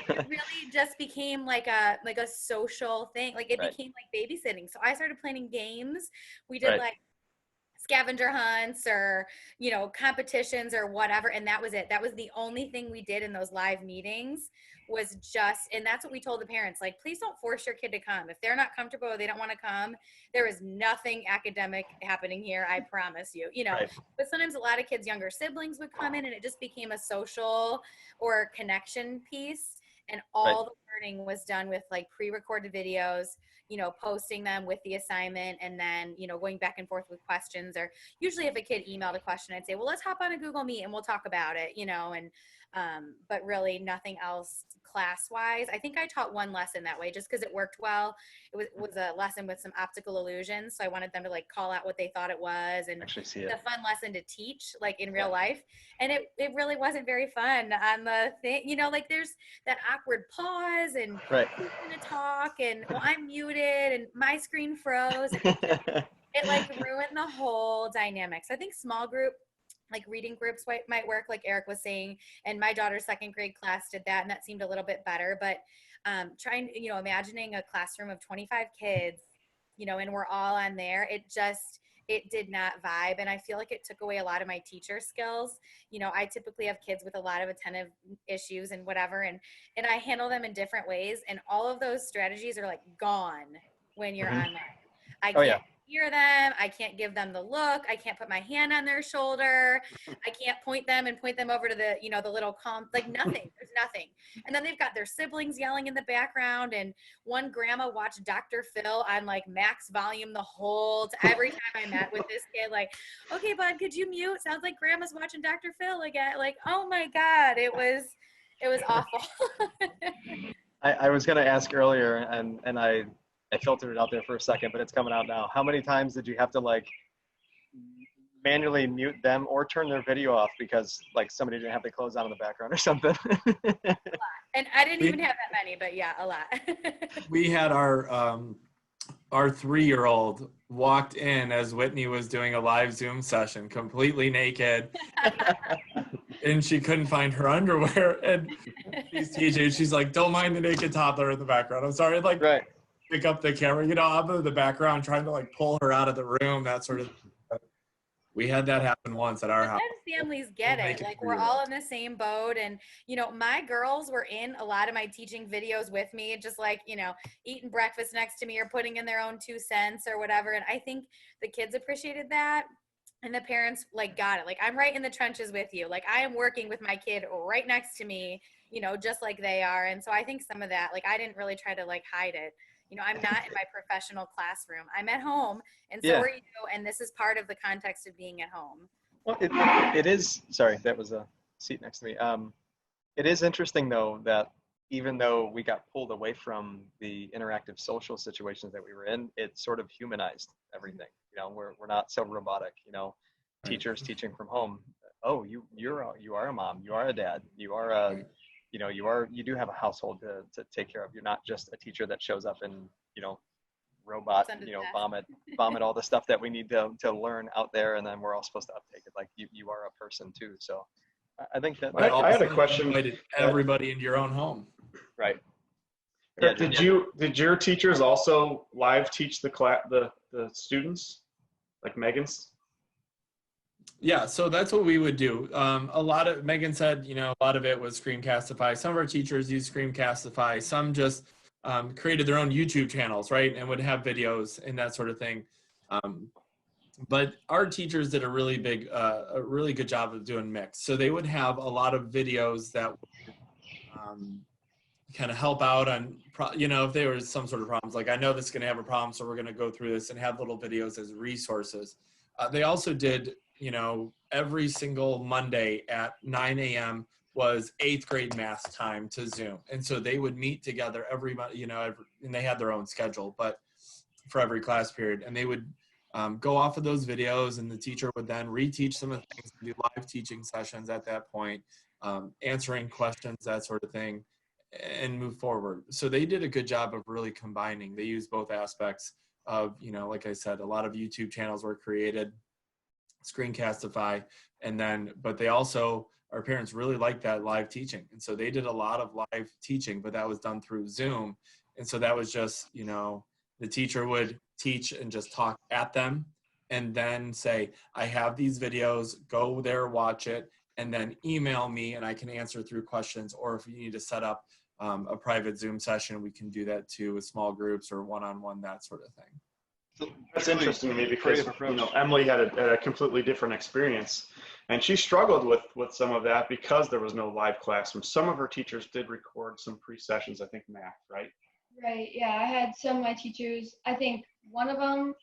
It really just became like a social thing. Like it became like babysitting. So I started planning games. We did like scavenger hunts or competitions or whatever, and that was it. That was the only thing we did in those live meetings, was just, and that's what we told the parents, like, please don't force your kid to come. If they're not comfortable or they don't want to come, there is nothing academic happening here, I promise you. But sometimes a lot of kids' younger siblings would come in and it just became a social or connection piece, and all the learning was done with like pre-recorded videos, posting them with the assignment, and then, going back and forth with questions. Or usually if a kid emailed a question, I'd say, well, let's hop on a Google Meet and we'll talk about it, but really nothing else class-wise. I think I taught one lesson that way just because it worked well. It was a lesson with some optical illusions. So I wanted them to like call out what they thought it was, and actually see a fun lesson to teach like in real life. And it really wasn't very fun on the thing, like there's that awkward pause and who's gonna talk, and well, I'm muted and my screen froze. It like ruined the whole dynamic. So I think small group, like reading groups might work, like Eric was saying, and my daughter's second grade class did that, and that seemed a little bit better. But trying, imagining a classroom of 25 kids, and we're all on there, it did not vibe. And I feel like it took away a lot of my teacher skills. I typically have kids with a lot of attentive issues and whatever, and I handle them in different ways. And all of those strategies are like gone when you're online. I can't near them. I can't give them the look. I can't put my hand on their shoulder. I can't point them over to the, the little like nothing. There's nothing. And then they've got their siblings yelling in the background. And one grandma watched Dr. Phil on like max volume the whole every time I met with this kid, like, okay, bud, could you mute? Sounds like grandma's watching Dr. Phil again. Like, oh my God, it was awful. I was going to ask earlier, and I filtered it out there for a second, but it's coming out now. How many times did you have to like manually mute them or turn their video off because like somebody didn't have the clothes on in the background or something? And I didn't even have that many, but yeah, a lot. We had our 3-year-old walked in as Whitney was doing a live Zoom session, completely naked, and she couldn't find her underwear. And she's teaching. She's like, "Don't mind the naked toddler in the background. I'm sorry." Like, Right. pick up the camera, I'm in the background trying to like pull her out of the room, that sort of thing. We had that happen once at our house. Families get it. Like, we're all in the same boat. And, my girls were in a lot of my teaching videos with me, just like, eating breakfast next to me or putting in their own 2 cents or whatever. And I think the kids appreciated that. And the parents like got it. Like, I'm right in the trenches with you. Like, I am working with my kid right next to me, just like they are. And so I think some of that, like, I didn't really try to like hide it. I'm not in my professional classroom. I'm at home, and so are you, and this is part of the context of being at home. Well, it is, sorry, that was a seat next to me. It is interesting, though, that even though we got pulled away from the interactive social situations that we were in, it sort of humanized everything. We're not so robotic, teachers teaching from home. Oh, you are a mom, you are a dad, you are a, you do have a household to take care of. You're not just a teacher that shows up and, robot, vomit all the stuff that we need to learn out there. And then we're all supposed to uptake it. Like you are a person too. So I think that. I had a question. Everybody into your own home. Right. Yeah, did your teachers also live teach the students, like Megan's? Yeah, so that's what we would do. A lot of, Megan said, a lot of it was Screencastify. Some of our teachers use Screencastify. Some just created their own YouTube channels, right? And would have videos and that sort of thing. But our teachers did a really good job of doing mix. So they would have a lot of videos that would kind of help out on, if there was some sort of problems. Like, I know this is going to have a problem, so we're going to go through this, and have little videos as resources. They also did, every single Monday at 9 a.m. was 8th grade math time to Zoom. And so they would meet together everybody, and they had their own schedule, but for every class period. And they would go off of those videos, and the teacher would then reteach some of the things, do live teaching sessions at that point, answering questions, that sort of thing, and move forward. So they did a good job of really combining. They used both aspects of, like I said, a lot of YouTube channels were created, Screencastify, but they also, our parents really liked that live teaching. And so they did a lot of live teaching, but that was done through Zoom. And so that was just, the teacher would teach and just talk at them, and then say, I have these videos, go there, watch it, and then email me and I can answer through questions. Or if you need to set up a private Zoom session, we can do that too, with small groups or one-on-one, that sort of thing. That's interesting to me because Emily had a completely different experience, and she struggled with some of that because there was no live classroom. Some of her teachers did record some pre-sessions, I think math, right? Right. Yeah, I had some of my teachers. I think one of them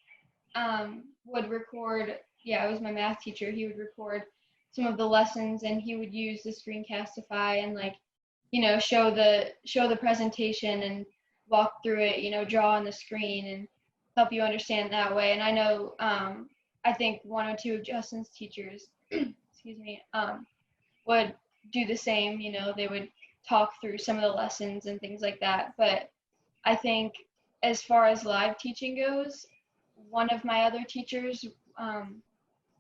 would record. Yeah, it was my math teacher. He would record some of the lessons, and he would use the Screencastify and show the presentation and walk through it. Draw on the screen and help you understand that way. And I know, I think one or two of Justin's teachers, excuse me, would do the same. They would talk through some of the lessons and things like that. But I think as far as live teaching goes, one of my other teachers,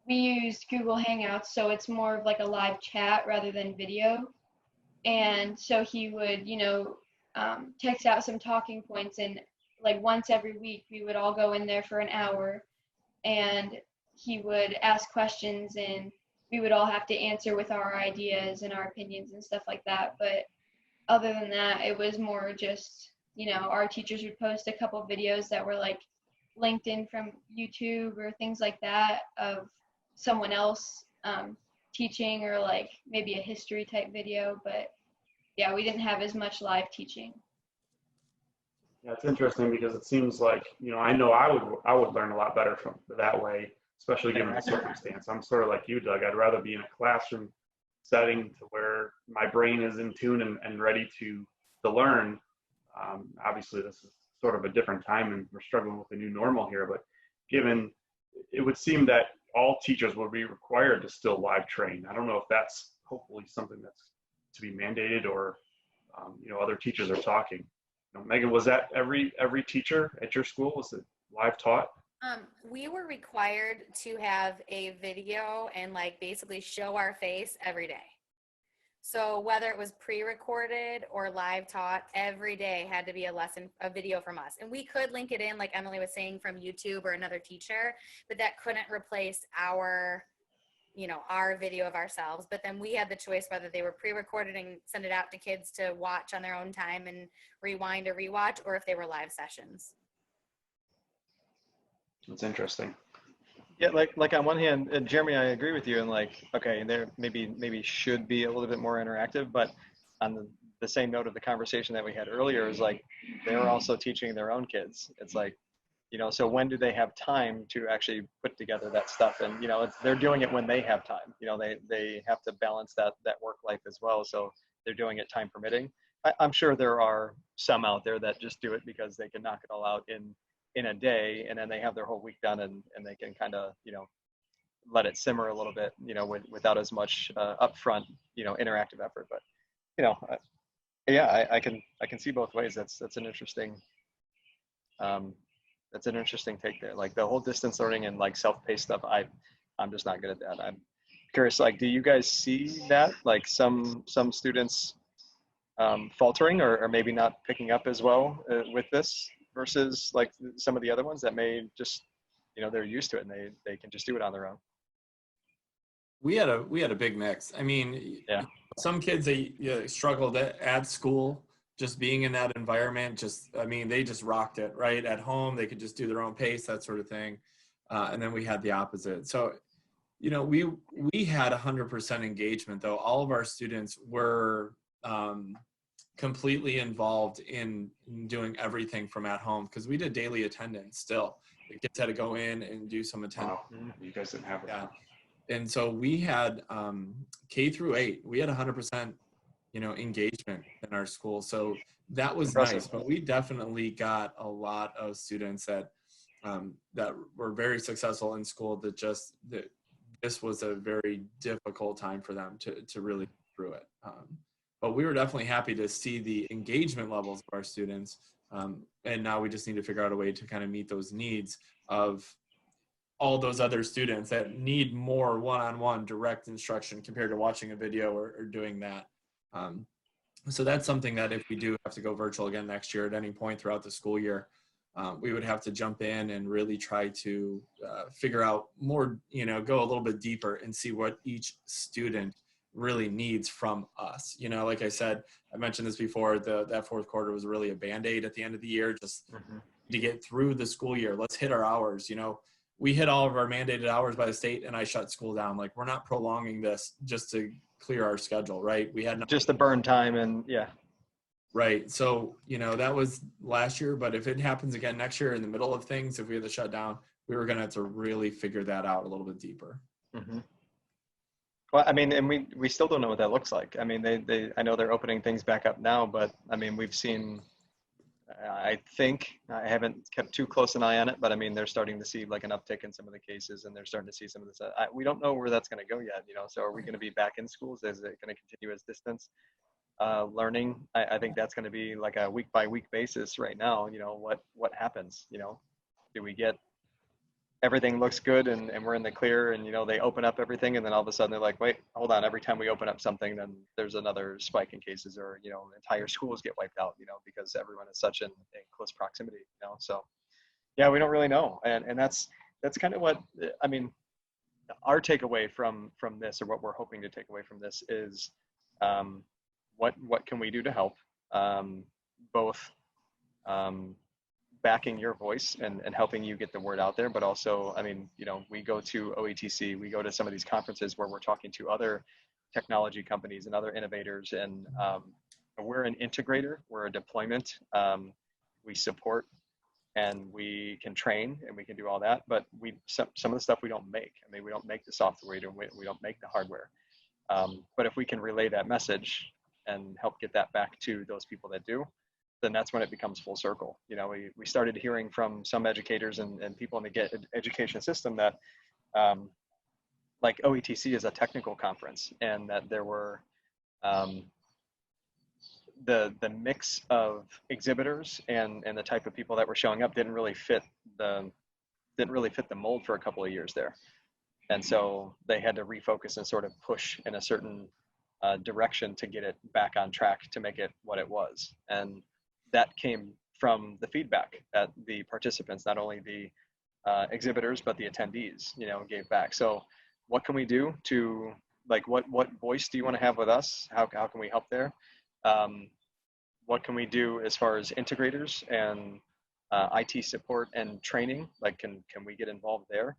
we used Google Hangouts, so it's more of like a live chat rather than video. And so he would, text out some talking points, and like once every week we would all go in there for an hour, and he would ask questions, and we would all have to answer with our ideas and our opinions and stuff like that. But other than that, it was more just, our teachers would post a couple videos that were like LinkedIn from YouTube or things like that of someone else teaching, or like maybe a history type video. But yeah, we didn't have as much live teaching. Yeah, it's interesting because it seems like, I know I would learn a lot better from that way, especially given the circumstance. I'm sort of like you, Doug. I'd rather be in a classroom setting to where my brain is in tune and ready to learn. Obviously, this is sort of a different time, and we're struggling with the new normal here. But given, it would seem that all teachers will be required to still live train. I don't know if that's hopefully something that's to be mandated, or other teachers are talking. Megan, was that every teacher at your school? Was it live taught? We were required to have a video and like basically show our face every day. So whether it was pre-recorded or live taught, every day had to be a video from us. And we could link it in, like Emily was saying, from YouTube or another teacher, but that couldn't replace our video of ourselves. But then we had the choice whether they were pre-recorded and send it out to kids to watch on their own time and rewind or rewatch, or if they were live sessions. That's interesting. Yeah, like on one hand, Jeremy, I agree with you, and like, okay, there maybe should be a little bit more interactive, but on the same note of the conversation that we had earlier is like, they're also teaching their own kids. It's like, so when do they have time to actually put together that stuff? And, they're doing it when they have time. They have to balance that work life as well. So they're doing it time permitting. I'm sure there are some out there that just do it because they can knock it all out in a day, and then they have their whole week done, and they can kind of, let it simmer a little bit, without as much upfront, interactive effort. But, yeah, I can see both ways. That's an interesting, take there. Like the whole distance learning and like self-paced stuff, I'm just not good at that. I'm curious, like, do you guys see that, like some students faltering or maybe not picking up as well with this versus like some of the other ones that may just, they're used to it and they can just do it on their own? We had a big mix. I mean, yeah, some kids, they struggled at school, just being in that environment. They just rocked it, right? At home, they could just do their own pace, that sort of thing. And then we had the opposite. So, we had 100% engagement, though. All of our students were completely involved in doing everything from at home, because we did daily attendance still. The kids had to go in and do some attendance. Wow. You guys didn't have that. Yeah. And so we had K through 8, we had 100%, engagement in our school. So that was impressive. nice, but we definitely got a lot of students that were very successful in school that this was a very difficult time for them to really get through it. But we were definitely happy to see the engagement levels of our students. And now we just need to figure out a way to kind of meet those needs of all those other students that need more one-on-one direct instruction compared to watching a video or doing that. So that's something that if we do have to go virtual again next year at any point throughout the school year, we would have to jump in and really try to figure out more, go a little bit deeper and see what each student really needs from us. Like I said, I mentioned this before, that fourth quarter was really a Band-Aid at the end of the year, just to get through the school year. Let's hit our hours. We hit all of our mandated hours by the state, and I shut school down. Like, we're not prolonging this just to clear our schedule, right? We had just to burn time, and yeah. Right. So, that was last year, but if it happens again next year in the middle of things, if we had to shut down, we were going to have to really figure that out a little bit deeper. Mm-hmm. Well, I mean, and we still don't know what that looks like. I mean, I know they're opening things back up now, but I mean, we've seen, I think, I haven't kept too close an eye on it, but I mean, they're starting to see like an uptick in some of the cases, and they're starting to see some of this. We don't know where that's going to go yet, so are we going to be back in schools? Is it going to continue as distance learning? I think that's going to be like a week by week basis right now. What happens? Do we get everything looks good and we're in the clear, and they open up everything, and then all of a sudden they're like, wait, hold on, every time we open up something, then there's another spike in cases, or entire schools get wiped out, because everyone is such in close proximity, so yeah, we don't really know. And that's kind of what, I mean, our takeaway from this, or what we're hoping to take away from this, is what can we do to help, both backing your voice and helping you get the word out there. But also, I mean, you know, we go to OETC, we go to some of these conferences where we're talking to other technology companies and other innovators, and we're an integrator, we're a deployment, we support, and we can train, and we can do all that, but some of the stuff we don't make. I mean, we don't make the software, we don't make the hardware. But if we can relay that message and help get that back to those people that do, then that's when it becomes full circle. You know, we started hearing from some educators and people in the education system that like OETC is a technical conference, and that there were the mix of exhibitors and the type of people that were showing up didn't really fit the mold for a couple of years there. And so they had to refocus and sort of push in a certain direction to get it back on track, to make it what it was. And that came from the feedback that the participants, not only the exhibitors, but the attendees, you know, gave back. So what can we do to, like, what voice do you want to have with us? How can we help there? What can we do as far as integrators and IT support and training? Like, can we get involved there?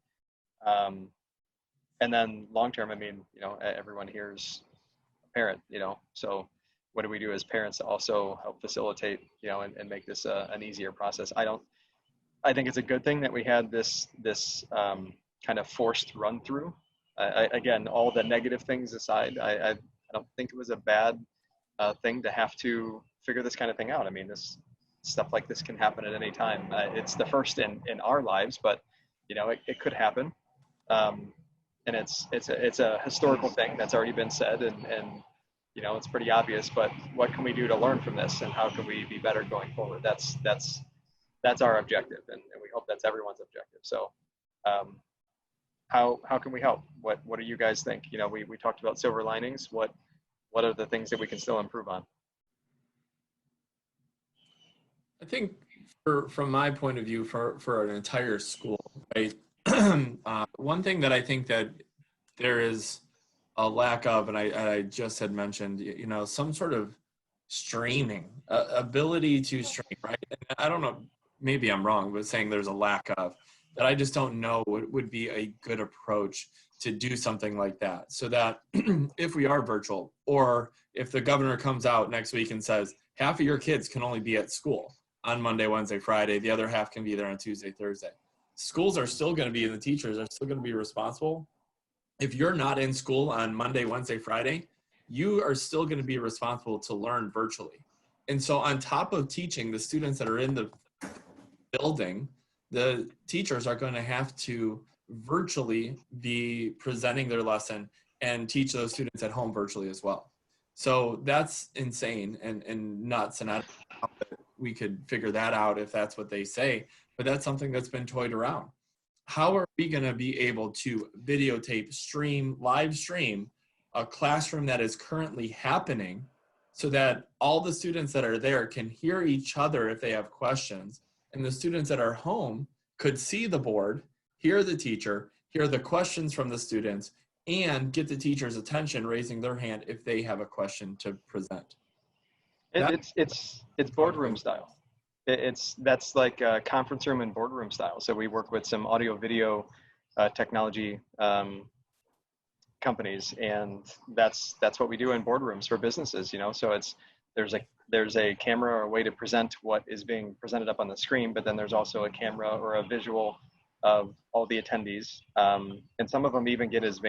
And then long term, I mean, you know, everyone here is a parent, you know, so what do we do as parents to also help facilitate, you know, and make this an easier process? I think it's a good thing that we had this kind of forced run through. Again, all the negative things aside, I don't think it was a bad thing to have to figure this kind of thing out. I mean, this stuff like this can happen at any time. It's the first in our lives, but you know, it could happen. And it's a historical thing that's already been said, and you know, it's pretty obvious. But what can we do to learn from this, and how can we be better going forward? That's our objective, and we hope that's everyone's objective. So, how can we help? What do you guys think? You know, we talked about silver linings. What are the things that we can still improve on? I think from my point of view, for an entire school, right? One thing that I think that there is a lack of, and I just had mentioned, you know, some sort of streaming ability to stream, right? And I don't know, maybe I'm wrong, but saying there's a lack of that. I just don't know what would be a good approach to do something like that, so that if we are virtual, or if the governor comes out next week and says half of your kids can only be at school on Monday, Wednesday, Friday, the other half can be there on Tuesday, Thursday. Schools are still going to be, and the teachers are still going to be responsible. If you're not in school on Monday, Wednesday, Friday, you are still going to be responsible to learn virtually. And so on top of teaching the students that are in the building, the teachers are going to have to virtually be presenting their lesson and teach those students at home virtually as well. So that's insane and nuts. And I don't know how we could figure that out if that's what they say, but that's something that's been toyed around. How are we going to be able to videotape, live stream a classroom that is currently happening, so that all the students that are there can hear each other if they have questions, and the students that are home could see the board, hear the teacher, hear the questions from the students, and get the teacher's attention raising their hand if they have a question to present? It's boardroom style. That's like a conference room and boardroom style. So we work with some audio video technology companies, and that's what we do in boardrooms for businesses. You know, so there's a camera or a way to present what is being presented up on the screen, but then there's also a camera or a visual of all the attendees, and some of them even get as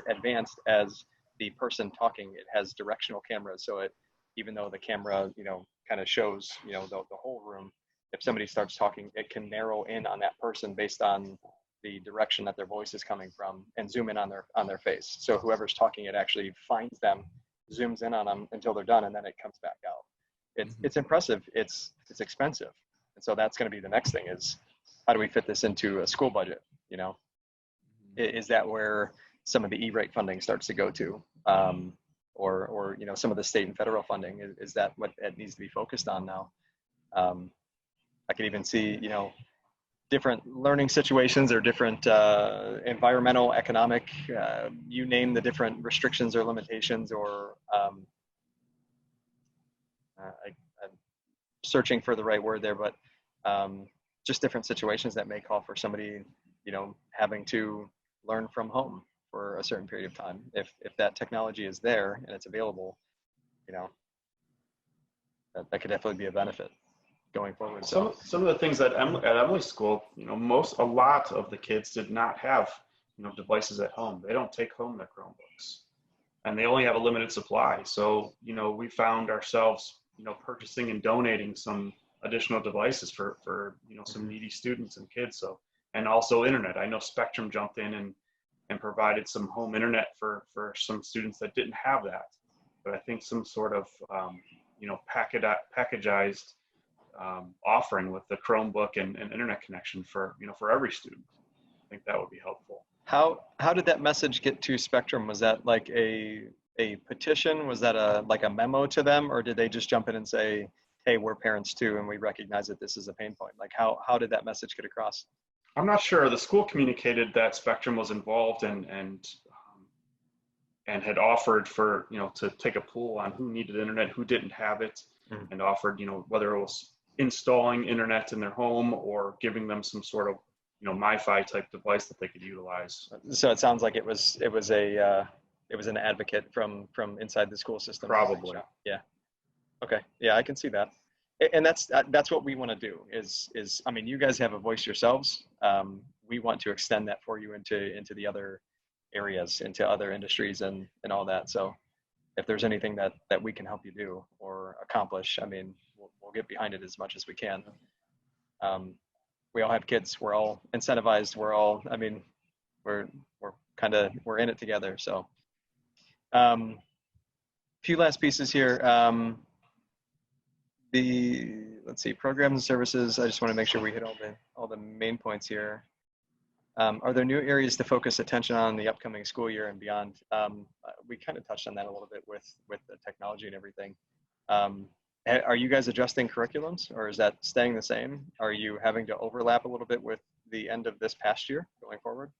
advanced as the person talking. It has directional cameras, so even though the camera, you know, kind of shows, you know, the whole room, if somebody starts talking, it can narrow in on that person based on the direction that their voice is coming from, and zoom in on their face. So whoever's talking, it actually finds them, zooms in on them until they're done, and then it comes back out. It's impressive. It's expensive, and so that's going to be the next thing: is how do we fit this into a school budget? You know, is that where some of the E-rate funding starts to go to? Or you know, some of the state and federal funding, is that what it needs to be focused on now? I could even see, you know, different learning situations or different environmental, economic, you name the different restrictions or limitations, or I'm searching for the right word there, but just different situations that may call for somebody, you know, having to learn from home for a certain period of time. If that technology is there and it's available, you know, that could definitely be a benefit going forward. So Some of the things at Emily's school, you know, a lot of the kids did not have, you know, devices at home. They don't take home their Chromebooks, and they only have a limited supply. So, you know, we found ourselves, you know, purchasing and donating some additional devices for you know, some needy students and kids. So, and also internet. I know Spectrum jumped in and provided some home internet for some students that didn't have that. But I think some sort of you know, packagized offering with the Chromebook and internet connection for, you know, for every student. I think that would be helpful. how did that message get to Spectrum? Was that like a petition? Was that like a memo to them, or did they just jump in and say, hey, we're parents too, and we recognize that this is a pain point? Like how did that message get across? I'm not sure. The school communicated that Spectrum was involved and had offered for, you know, to take a poll on who needed internet, who didn't have it, and offered, you know, whether it was installing internet in their home or giving them some sort of, you know, MiFi type device that they could utilize. So it sounds like it was an advocate from inside the school system. Probably. Yeah. Okay. Yeah, I can see that. And that's what we want to do is I mean, you guys have a voice yourselves. We want to extend that for you into the other areas, into other industries and all that. So if there's anything that we can help you do or accomplish, I mean, we'll get behind it as much as we can. We all have kids. We're all incentivized. I mean, we're in it together. So few last pieces here. Let's see, programs and services. I just want to make sure we hit all the main points here. Are there new areas to focus attention on in the upcoming school year and beyond? We kind of touched on that a little bit with the technology and everything. Are you guys adjusting curriculums, or is that staying the same? Are you having to overlap a little bit with the end of this past year going forward?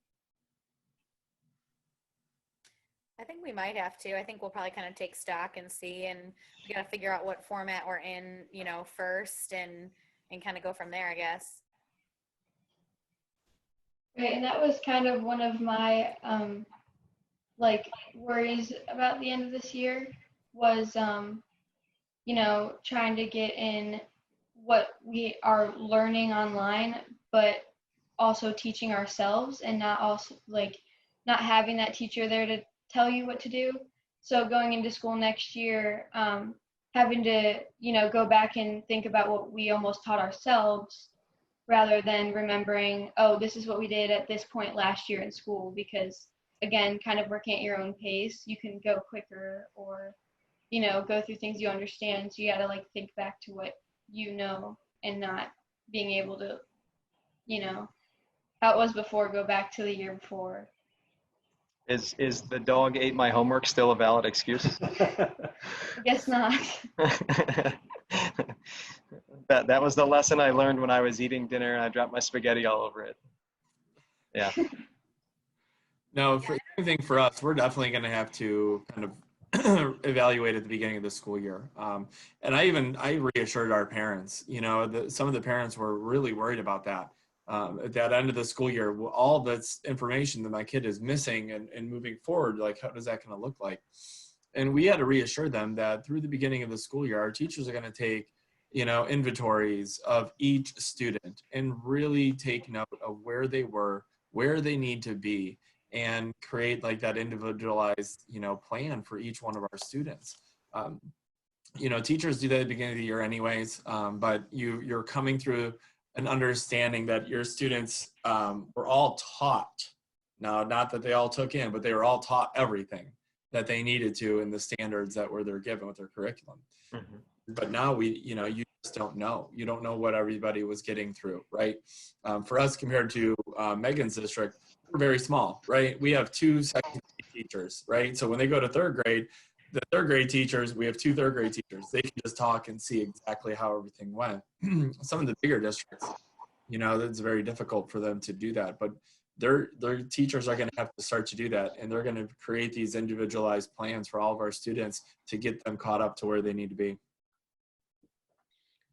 I think we might have to. I think we'll probably kind of take stock and see, and we got to figure out what format we're in, you know, first, and kind of go from there, I guess. Right, and that was kind of one of my like worries about the end of this year was you know, trying to get in what we are learning online, but also teaching ourselves, and not having that teacher there to tell you what to do. So going into school next year, having to, you know, go back and think about what we almost taught ourselves, rather than remembering, oh, this is what we did at this point last year in school. Because again, kind of working at your own pace, you can go quicker, or, you know, go through things you understand. So you got to like think back to what you know, and not being able to, you know, how it was before, go back to the year before. Is the dog ate my homework still a valid excuse? I guess not. That was the lesson I learned when I was eating dinner and I dropped my spaghetti all over it. Yeah. No, for anything for us, we're definitely going to have to kind of evaluate at the beginning of the school year. And I reassured our parents, you know, some of the parents were really worried about that. At that end of the school year, all this information that my kid is missing and moving forward, like, how does that going to look like? And we had to reassure them that through the beginning of the school year, our teachers are going to take, you know, inventories of each student and really take note of where they were, where they need to be, and create like that individualized, you know, plan for each one of our students. You know, teachers do that at the beginning of the year anyways, but you're coming through an understanding that your students were all taught. Now, not that they all took in, but they were all taught everything that they needed to in the standards that they're given with their curriculum. Mm-hmm. But now you just don't know. You don't know what everybody was getting through, right? For us, compared to Megan's district, we're very small, right? We have 2 second grade teachers, right? So when they go to 3rd grade, the 3rd grade teachers, we have 2 3rd grade teachers. They can just talk and see exactly how everything went. Some of the bigger districts, you know, it's very difficult for them to do that, but their teachers are going to have to start to do that, and they're going to create these individualized plans for all of our students to get them caught up to where they need to be.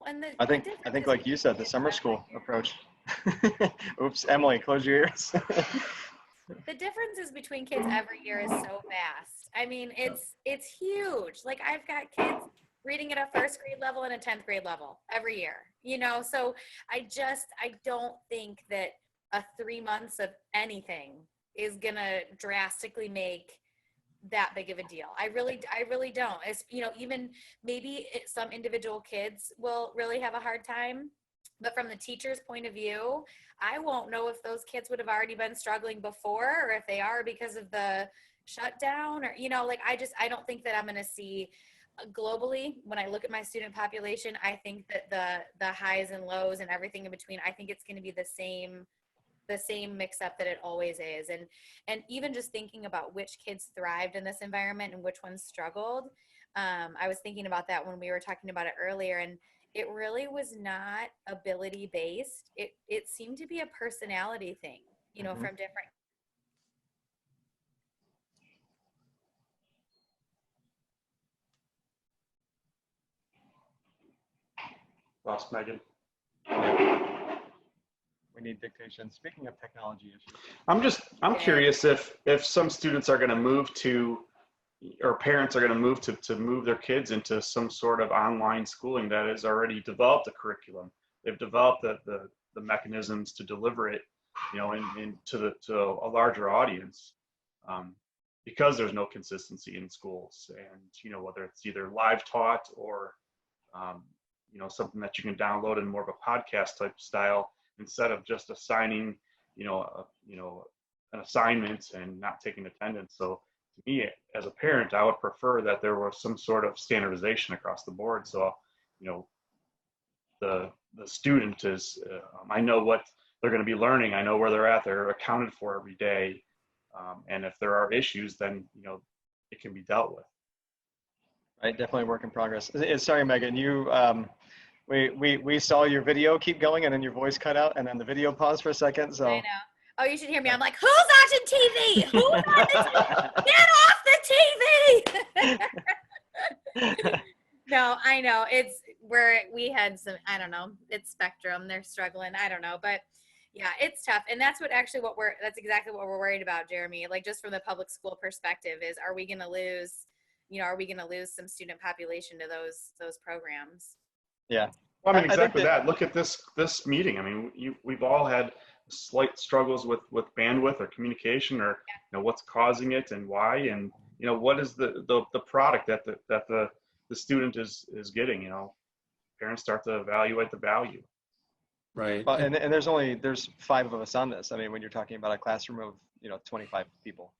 And I think like you said, the summer school approach. Oops, Emily, close your ears. The differences between kids every year is so vast. I mean, it's huge. Like I've got kids reading at a first grade level and a 10th grade level every year, you know? So I don't think that a 3 months of anything is gonna drastically make that big of a deal. I really don't. It's, you know, even maybe some individual kids will really have a hard time, but from the teacher's point of view, I won't know if those kids would have already been struggling before, or if they are because of the shutdown, or, you know, like I don't think that I'm going to see globally, when I look at my student population, I think that the highs and lows and everything in between, I think it's going to be the same mix up that it always is. And even just thinking about which kids thrived in this environment and which ones struggled, I was thinking about that when we were talking about it earlier, and it really was not ability based. It seemed to be a personality thing, you know, from different. Lost Megan. We need dictation. Speaking of technology issues. I'm curious if some students are going to move to, or parents are going to move to move their kids into some sort of online schooling that has already developed a curriculum. They've developed the mechanisms to deliver it, you know, to a larger audience, because there's no consistency in schools, and, you know, whether it's either live taught or, you know, something that you can download in more of a podcast type style, instead of just assigning, an assignment and not taking attendance. So to me, as a parent, I would prefer that there was some sort of standardization across the board. So, you know, the student is, I know what they're going to be learning. I know where they're at. They're accounted for every day. And if there are issues, then, you know, it can be dealt with. Right, definitely work in progress. Sorry, Megan, you, we saw your video keep going, and then your voice cut out, and then the video paused for a second. So I know. Oh, you should hear me. I'm like, who's watching TV? Who's on the TV? Get off the TV! No, I know. It's where we had some, I don't know, it's Spectrum. They're struggling. I don't know. But yeah, it's tough. And that's that's exactly what we're worried about, Jeremy. Like, just from the public school perspective is, are we going to lose some student population to those programs? Yeah. Well, I mean, exactly that. Look at this meeting. I mean, we've all had slight struggles with bandwidth or communication, or, you know, what's causing it and why, and, you know, what is the product that the student is getting. You know, parents start to evaluate the value. Right. Well, and there's 5 of us on this. I mean, when you're talking about a classroom of, you know, 25 people.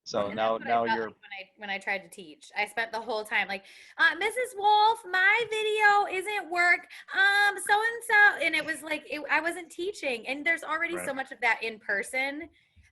So and now you're like when I tried to teach, I spent the whole time like, Mrs. Wolf, my video isn't work. So and so, and it was like I wasn't teaching, and there's already so much of that in person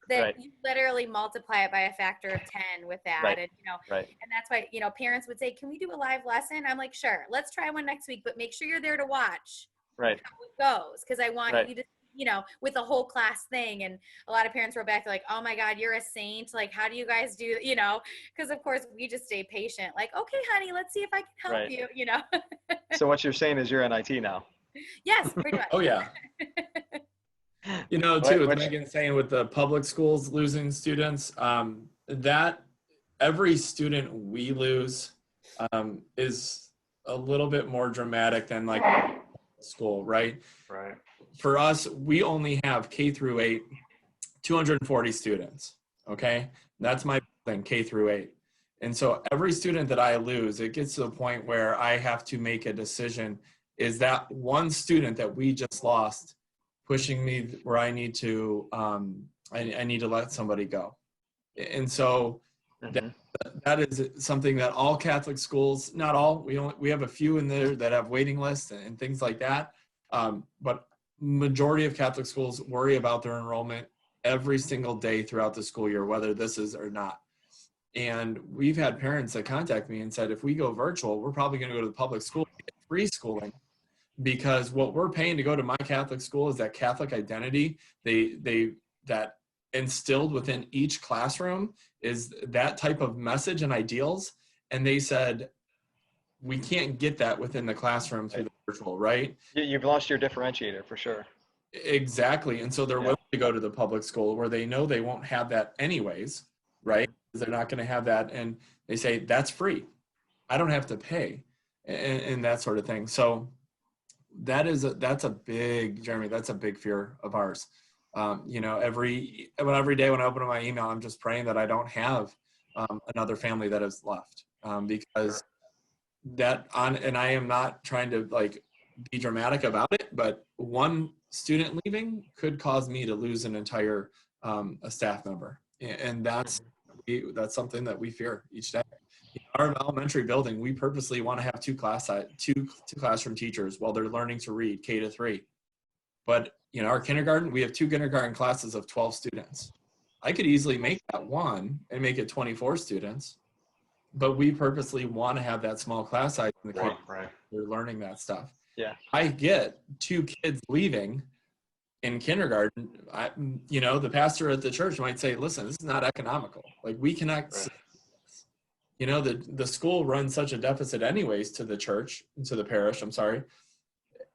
that you literally multiply it by a factor of 10 with that, and, you know, and that's why, you know, parents would say, "Can we do a live lesson?" I'm like, "Sure, let's try one next week, but make sure you're there to watch how it goes, because I want you to." You know, with the whole class thing. And a lot of parents wrote back, like, "Oh my God, you're a saint. Like, how do you guys do," you know, because of course we just stay patient. Like, "Okay, honey, let's see if I can help you," you know? So what you're saying is you're in IT now. Yes, pretty much. Oh yeah. You know, too, with Megan saying with the public schools losing students, that every student we lose is a little bit more dramatic than like school, right? Right. For us, we only have K through 8, 240 students. Okay, that's my thing, K through 8. And so every student that I lose, it gets to the point where I have to make a decision. Is that one student that we just lost pushing me where I need to, I need to let somebody go? And so that is something that all Catholic schools, not all, we have a few in there that have waiting lists and things like that. But majority of Catholic schools worry about their enrollment every single day throughout the school year, whether this is or not. And we've had parents that contact me and said, if we go virtual, we're probably going to go to the public school to get free schooling, because what we're paying to go to my Catholic school is that Catholic identity that instilled within each classroom is that type of message and ideals. And they said, we can't get that within the classroom through the virtual, right? You've lost your differentiator for sure. Exactly. And so they're willing to go to the public school where they know they won't have that anyways, right? They're not going to have that. And they say, that's free. I don't have to pay, and that sort of thing. So that's a big, Jeremy, that's a big fear of ours. You know, every day when I open up my email, I'm just praying that I don't have another family that is left, because and I am not trying to like be dramatic about it, but one student leaving could cause me to lose an entire a staff member, and that's something that we fear each day. In our elementary building, we purposely want to have two classroom teachers while they're learning to read K-3. But in our kindergarten, we have 2 kindergarten classes of 12 students. I could easily make that one and make it 24 students, but we purposely want to have that small class size in the Right. They're learning that stuff. Yeah. I get 2 kids leaving in kindergarten. The pastor at the church might say, listen, this is not economical. Like, we cannot, the school runs such a deficit anyways to the church, to the parish, I'm sorry.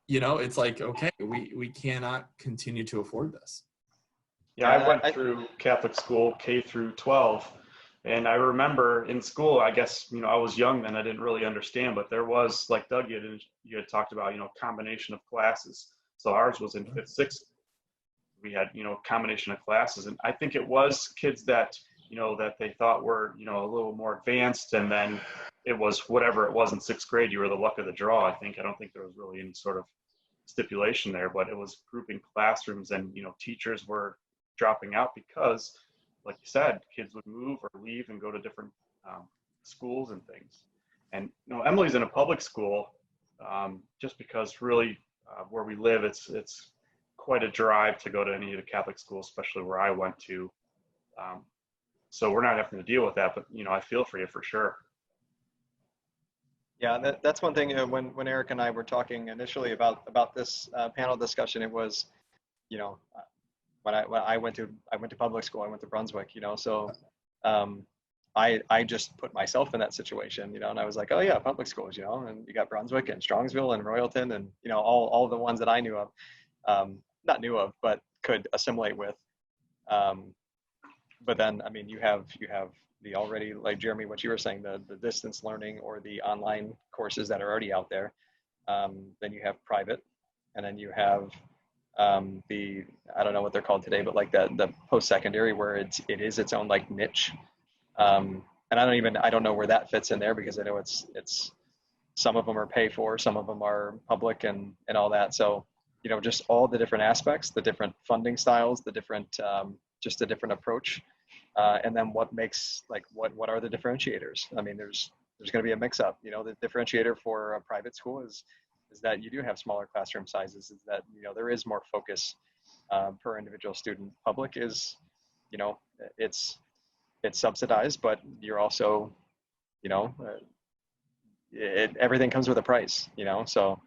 It's like, okay, we cannot continue to afford this. Yeah, I went through Catholic school K through 12. And I remember in school, I guess, I was young then, I didn't really understand, but there was, like Doug, you had talked about, combination of classes. So ours was in 5th, 6th. We had, combination of classes. And I think it was kids that, that they thought were, a little more advanced. And then it was whatever it was in 6th grade, you were the luck of the draw, I think. I don't think there was really any sort of stipulation there, but it was grouping classrooms, and, teachers were dropping out because, like you said, kids would move or leave and go to different schools and things. And Emily's in a public school, just because really where we live, it's quite a drive to go to any of the Catholic schools, especially where I went to. So we're not having to deal with that, but I feel for you for sure. Yeah, that's one thing. When Eric and I were talking initially about this panel discussion, it was, when I went to public school, I went to Brunswick, so I just put myself in that situation, and I was like, oh yeah, public schools, and you got Brunswick and Strongsville and Royalton and all the ones that I knew of, not knew of, but could assimilate with. But then, I mean, you have the already, like Jeremy, what you were saying, the distance learning or the online courses that are already out there. Then you have private, and then you have I don't know what they're called today, but like the post-secondary, where it is its own like niche. And I don't know where that fits in there, because I know it's some of them are pay for, some of them are public and all that. So, just all the different aspects, the different funding styles, the different, just a different approach. And then what makes, like, what are the differentiators? I mean, there's going to be a mix up, the differentiator for a private school is that you do have smaller classroom sizes, is that, there is more focus per individual student. Public is, it's subsidized, but you're also, everything comes with a price, so,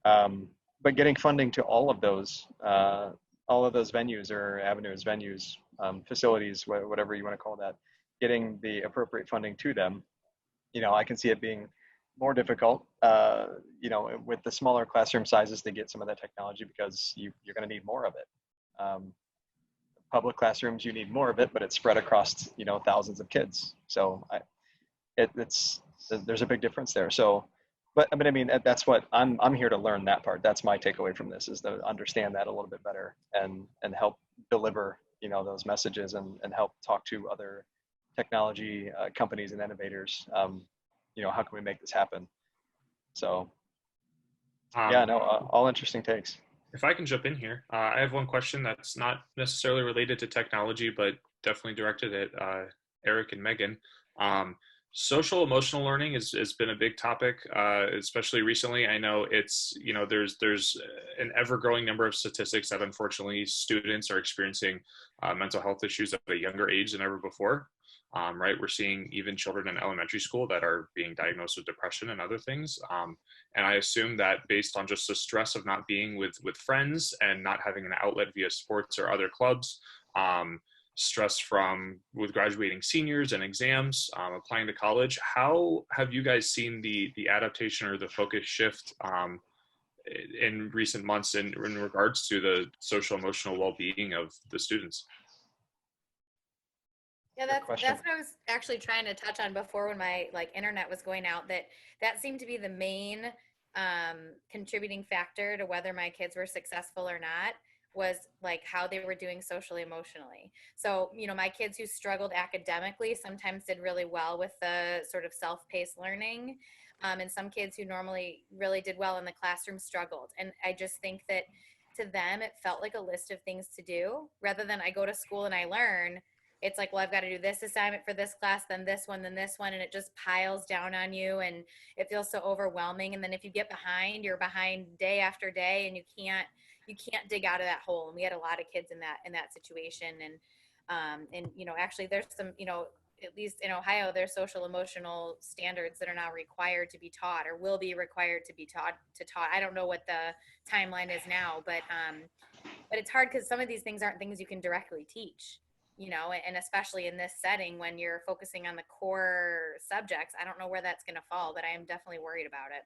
but getting funding to all of those venues or venues, facilities, whatever you want to call that, getting the appropriate funding to them, I can see it being more difficult, with the smaller classroom sizes to get some of that technology, because you're going to need more of it. Public classrooms, you need more of it, but it's spread across, thousands of kids. So there's a big difference there. So, but I mean, that's what I'm here to learn that part. That's my takeaway from this, is to understand that a little bit better and help deliver, those messages and help talk to other technology companies and innovators. How can we make this happen? So, all interesting takes. If I can jump in here, I have one question that's not necessarily related to technology, but definitely directed at Eric and Megan. Social emotional learning has been a big topic, especially recently. I know it's, there's an ever growing number of statistics that unfortunately students are experiencing mental health issues at a younger age than ever before. Right, we're seeing even children in elementary school that are being diagnosed with depression and other things. And I assume that based on just the stress of not being with friends and not having an outlet via sports or other clubs, stress with graduating seniors and exams, applying to college, how have you guys seen the adaptation or the focus shift in recent months in regards to the social emotional well-being of the students. Yeah, Good question. that's what I was actually trying to touch on before when my internet was going out. That seemed to be the main contributing factor to whether my kids were successful or not, was like how they were doing socially emotionally. So, my kids who struggled academically sometimes did really well with the sort of self-paced learning. And some kids who normally really did well in the classroom struggled. And I just think that to them, it felt like a list of things to do rather than I go to school and I learn. It's like, well, I've got to do this assignment for this class, then this one, then this one. And it just piles down on you and it feels so overwhelming. And then if you get behind, you're behind day after day and you can't dig out of that hole. And we had a lot of kids in that situation. And actually there's some, at least in Ohio, there's social emotional standards that are now required to be taught or will be required to be taught. I don't know what the timeline is now, but it's hard because some of these things aren't things you can directly teach, and especially in this setting when you're focusing on the core subjects. I don't know where that's going to fall, but I am definitely worried about it.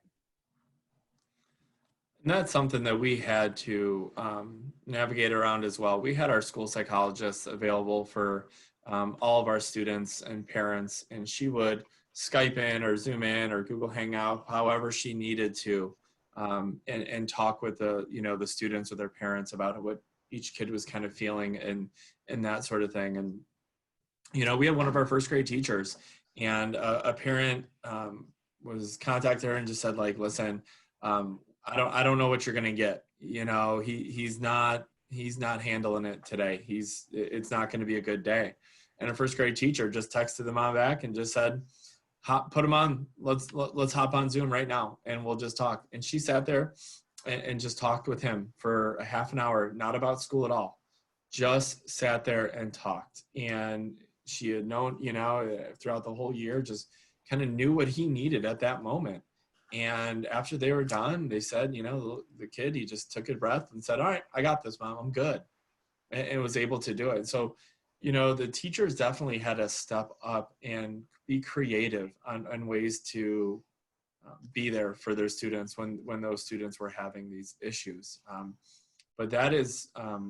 And that's something that we had to navigate around as well. We had our school psychologists available for all of our students and parents, and she would Skype in or Zoom in or Google Hangout, however she needed to, and talk with the students or their parents about what each kid was kind of feeling and that sort of thing. And we had one of our first grade teachers, and a parent was contacted her and just said, like, listen, I don't know what you're gonna get. He's not handling it today. It's not going to be a good day. And a first grade teacher just texted the mom back and just said, put him on. Let's hop on Zoom right now and we'll just talk. And she sat there and just talked with him for a half an hour, not about school at all. Just sat there and talked. And she had known, throughout the whole year, just kind of knew what he needed at that moment. And after they were done, they said, the kid, he just took a breath and said, all right, I got this, Mom, I'm good. And was able to do it. So, the teachers definitely had to step up and be creative on ways to be there for their students when those students were having these issues. But that is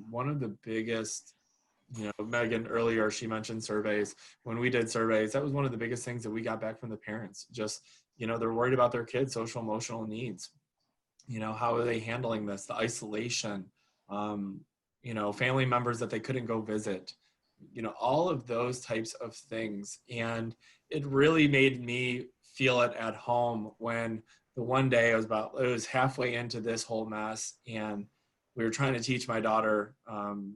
one of the biggest, Megan earlier, she mentioned surveys. When we did surveys, that was one of the biggest things that we got back from the parents. Just, they're worried about their kids' social emotional needs. How are they handling this? The isolation, family members that they couldn't go visit, all of those types of things. And it really made me feel it at home when the one day it was halfway into this whole mess, and we were trying to teach my daughter, and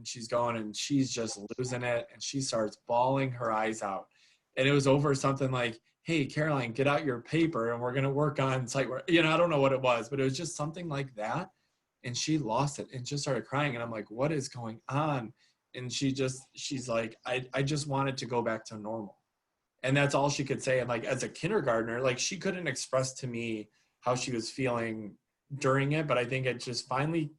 she's going and she's just losing it, and she starts bawling her eyes out. And it was over something like, hey, Caroline, get out your paper and we're going to work on site work. I don't know what it was, but it was just something like that. And she lost it and just started crying. And I'm like, what is going on? And she's like, I just wanted to go back to normal. And that's all she could say. And like, as a kindergartner, like, she couldn't express to me how she was feeling during it, but I think it just finally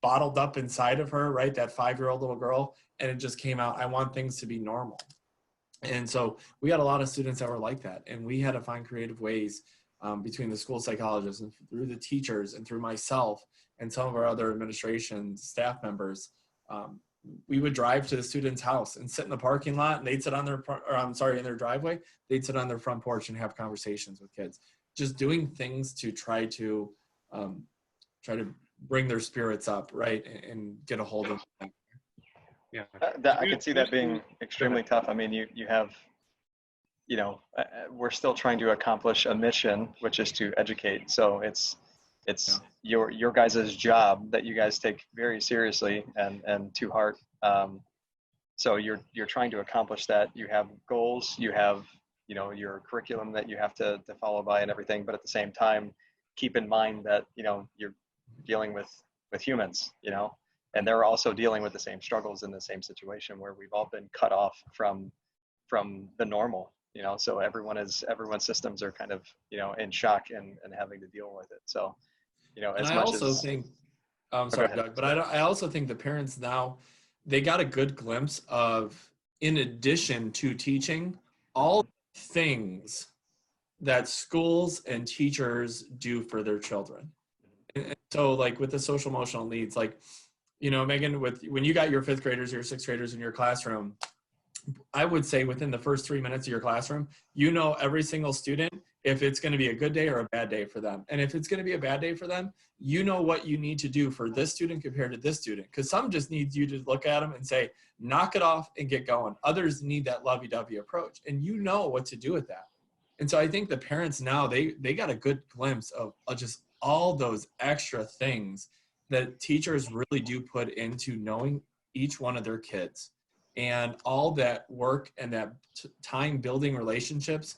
bottled up inside of her, right? That 5-year-old little girl. And it just came out, I want things to be normal. And so we had a lot of students that were like that. And we had to find creative ways between the school psychologists and through the teachers and through myself and some of our other administration staff members. We would drive to the student's house and sit in the parking lot, and they'd sit on in their driveway. They'd sit on their front porch and have conversations with kids, just doing things to try to bring their spirits up, right, and get a hold of them. Yeah, I can see that being extremely tough. I mean, you have, we're still trying to accomplish a mission, which is to educate. So it's your guys' job that you guys take very seriously and to heart. So you're trying to accomplish that. You have goals. You have your curriculum that you have to follow by and everything. But at the same time, keep in mind that you're dealing with humans. And they're also dealing with the same struggles in the same situation where we've all been cut off from the normal, so everyone's systems are kind of, in shock and having to deal with it. So, as I much also as think, sorry, Doug, but I also think the parents now, they got a good glimpse of, in addition to teaching, all things that schools and teachers do for their children. And so like with the social emotional needs, like, you know, Megan, when you got your fifth graders, your sixth graders in your classroom, I would say within the first 3 minutes of your classroom, you know every single student, if it's going to be a good day or a bad day for them. And if it's going to be a bad day for them, you know what you need to do for this student compared to this student. Because some just need you to look at them and say, knock it off and get going. Others need that lovey-dovey approach. And you know what to do with that. And so I think the parents now, they got a good glimpse of just all those extra things that teachers really do put into knowing each one of their kids. And all that work and that time building relationships,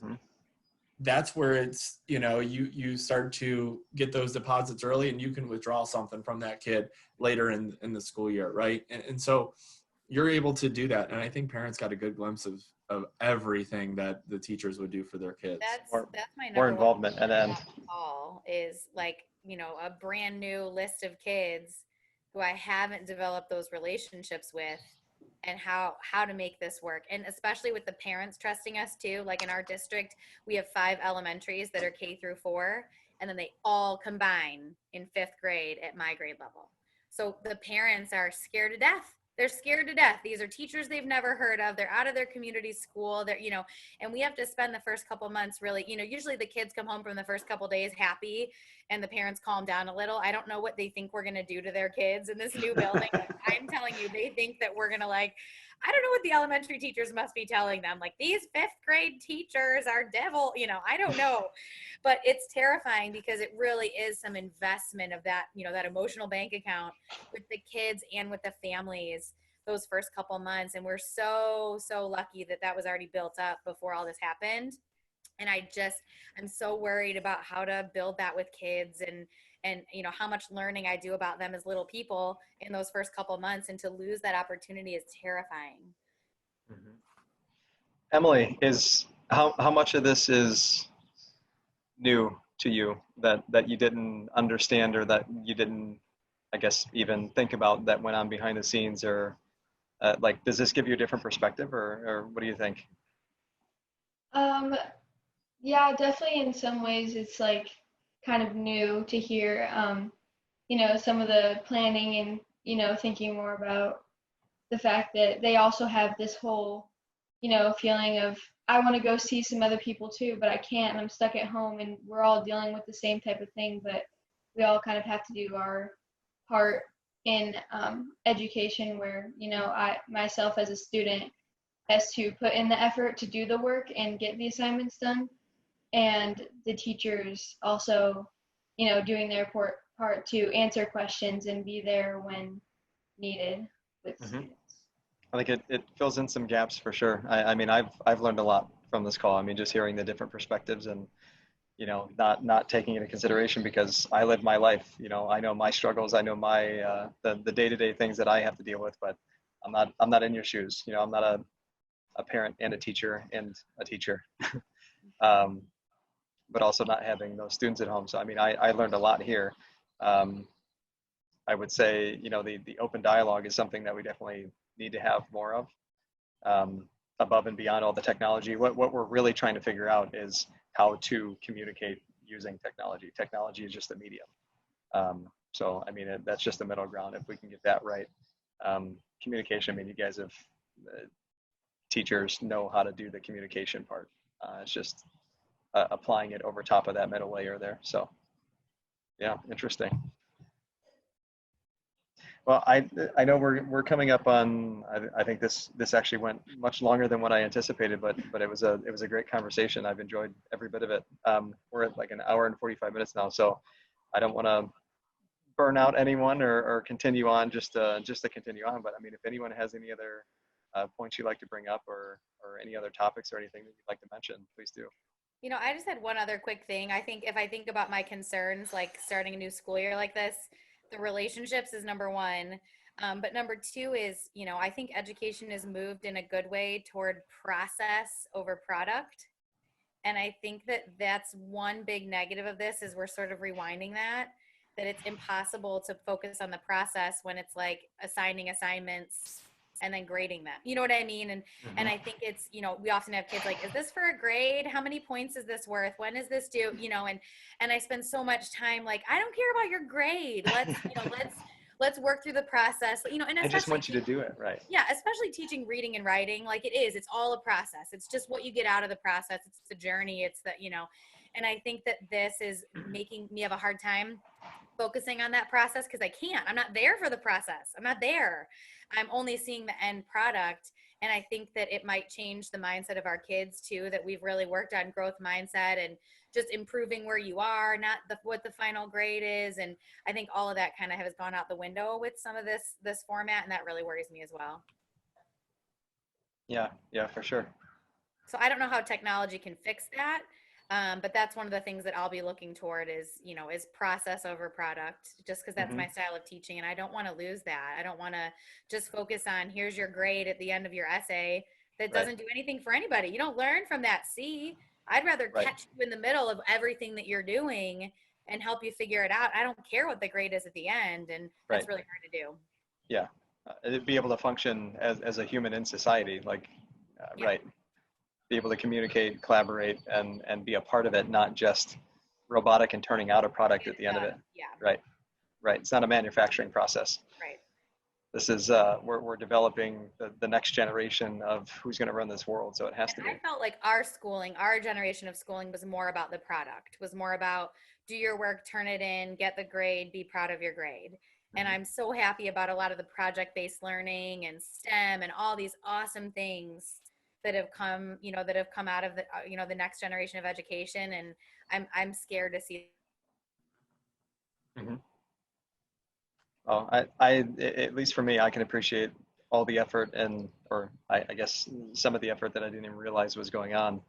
that's where it's, you know, you start to get those deposits early and you can withdraw something from that kid later in the school year, right? And so you're able to do that. And I think parents got a good glimpse of everything that the teachers would do for their kids. That's my more number involvement. one And then all is like, you know, a brand new list of kids who I haven't developed those relationships with, and how to make this work. And especially with the parents trusting us too. Like in our district, we have 5 elementaries that are K through 4, and then they all combine in 5th grade at my grade level. So the parents are scared to death. They're scared to death. These are teachers they've never heard of. They're out of their community school. They're, you know, and we have to spend the first couple months really, you know, usually the kids come home from the first couple days happy and the parents calm down a little. I don't know what they think we're going to do to their kids in this new building. I'm telling you, they think that we're going to like, I don't know what the elementary teachers must be telling them. Like, these 5th grade teachers are devil, you know, I don't know. But it's terrifying because it really is some investment of that, you know, that emotional bank account with the kids and with the families those first couple months. And we're so lucky that that was already built up before all this happened. And I'm so worried about how to build that with kids and you know, how much learning I do about them as little people in those first couple months, and to lose that opportunity is terrifying. Emily, is how much of this is new to you that you didn't understand, or that you didn't, I guess, even think about, that went on behind the scenes? Or like, does this give you a different perspective, or what do you think? Yeah, definitely in some ways it's like kind of new to hear, you know, some of the planning and, you know, thinking more about the fact that they also have this whole, you know, feeling of, I want to go see some other people too, but I can't, and I'm stuck at home, and we're all dealing with the same type of thing, but we all kind of have to do our part in education, where, you know, I myself as a student has to put in the effort to do the work and get the assignments done, and the teachers also, you know, doing their part to answer questions and be there when needed with students. I think it fills in some gaps for sure. I mean, I've learned a lot from this call. I mean, just hearing the different perspectives, and, you know, not taking into consideration, because I live my life. You know, I know my struggles. I know my the day-to-day things that I have to deal with. But I'm not in your shoes. You know, I'm not a parent and a teacher and a teacher. But also not having those students at home. So I mean, I learned a lot here. I would say, you know, the open dialogue is something that we definitely need to have more of, above and beyond all the technology. What we're really trying to figure out is how to communicate using technology. Technology is just a medium. So I mean, that's just the middle ground. If we can get that right, communication. I mean, you guys have teachers know how to do the communication part. It's just applying it over top of that middle layer there. So yeah, interesting. Well, I know we're coming up on, I think this actually went much longer than what I anticipated, but it was a great conversation. I've enjoyed every bit of it. We're at like an hour and 45 minutes now, so I don't want to burn out anyone or continue on just to continue on. But I mean, if anyone has any other points you'd like to bring up, or any other topics or anything that you'd like to mention, please do. You know, I just had one other quick thing. I think if I think about my concerns, like starting a new school year like this, the relationships is number one. But number two is, you know, I think education has moved in a good way toward process over product. And I think that that's one big negative of this, is we're sort of rewinding that it's impossible to focus on the process when it's like assigning assignments and then grading them. You know what I mean? And I think it's, you know, we often have kids like, is this for a grade? How many points is this worth? When is this due? You know, and I spend so much time like, I don't care about your grade. Let's work through the process, you know, and I just want you to do it right. Yeah, especially teaching reading and writing, like it's all a process. It's just what you get out of the process. It's the journey. It's the, you know, and I think that this is making me have a hard time focusing on that process because I can't. I'm not there for the process. I'm not there. I'm only seeing the end product. And I think that it might change the mindset of our kids too, that we've really worked on growth mindset and just improving where you are, not what the final grade is. And I think all of that kind of has gone out the window with some of this format, and that really worries me as well. Yeah, for sure. So I don't know how technology can fix that. But that's one of the things that I'll be looking toward is, you know, is process over product, just because that's my style of teaching. And I don't want to lose that. I don't want to just focus on here's your grade at the end of your essay that doesn't do anything for anybody. You don't learn from that C. I'd rather catch you in the middle of everything that you're doing and help you figure it out. I don't care what the grade is at the end. And that's really hard to do. Yeah. Be able to function as a human in society, like, be able to communicate, collaborate, and be a part of it, not just robotic and turning out a product at the end of it. Yeah. Right. It's not a manufacturing process. Right. This is, we're developing the next generation of who's going to run this world. So it has to be. I felt like our generation of schooling was more about the product, was more about do your work, turn it in, get the grade, be proud of your grade. And I'm so happy about a lot of the project-based learning and STEM and all these awesome things that have come, you know, out of the, you know, the next generation of education. And I'm scared to see. Oh, I at least for me, I can appreciate all the effort or I guess some of the effort that I didn't even realize was going on.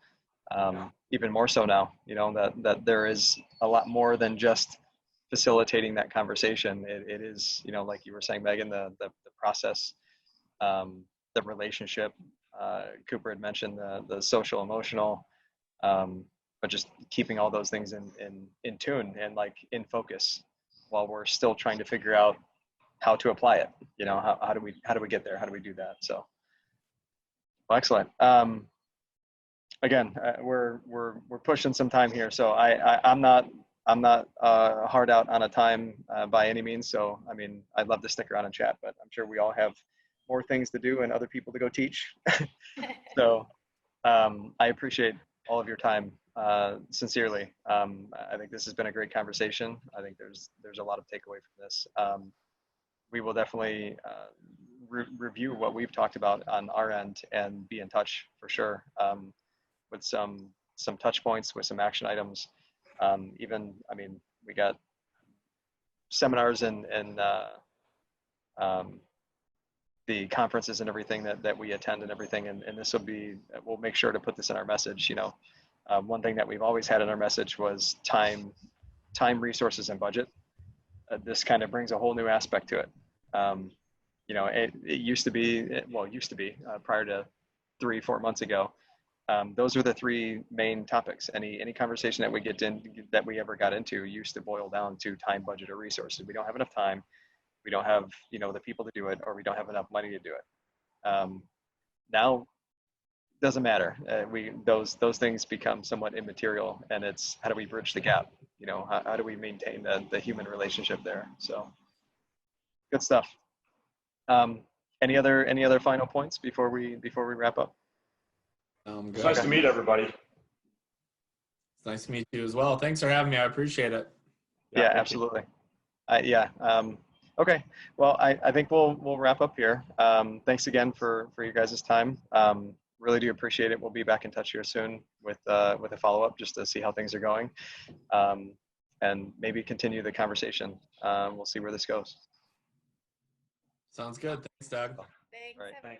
Even more so now, you know, that there is a lot more than just facilitating that conversation. It is, you know, like you were saying, Megan, the process, the relationship. Cooper had mentioned the social, emotional, but just keeping all those things in tune and like in focus while we're still trying to figure out how to apply it. You know, how do we get there? How do we do that? So, well, excellent. Again, we're pushing some time here, so I'm not hard out on a time by any means. So, I mean, I'd love to stick around and chat, but I'm sure we all have more things to do and other people to go teach. So I appreciate all of your time sincerely. I think this has been a great conversation. I think there's a lot of takeaway from this. We will definitely review what we've talked about on our end and be in touch for sure with some touch points, with some action items. Even, I mean, we got seminars and the conferences and everything that we attend and everything. And this we'll make sure to put this in our message. You know, one thing that we've always had in our message was time, resources, and budget. This kind of brings a whole new aspect to it. You know, it used to be prior to 3-4 months ago. Those are the three main topics. Any conversation that we ever got into used to boil down to time, budget, or resources. We don't have enough time. We don't have, you know, the people to do it, or we don't have enough money to do it. Now, doesn't matter. Those things become somewhat immaterial, and it's how do we bridge the gap? You know, how do we maintain the human relationship there? So, good stuff. Any other final points before we wrap up? It's nice to meet everybody. It's nice to meet you as well. Thanks for having me. I appreciate it. Yeah, absolutely. Okay. Well, I think we'll wrap up here. Thanks again for your guys' time. Really do appreciate it. We'll be back in touch here soon with a follow-up just to see how things are going, and maybe continue the conversation. We'll see where this goes. Sounds good. Thanks, Doug. Thanks, Right. everyone.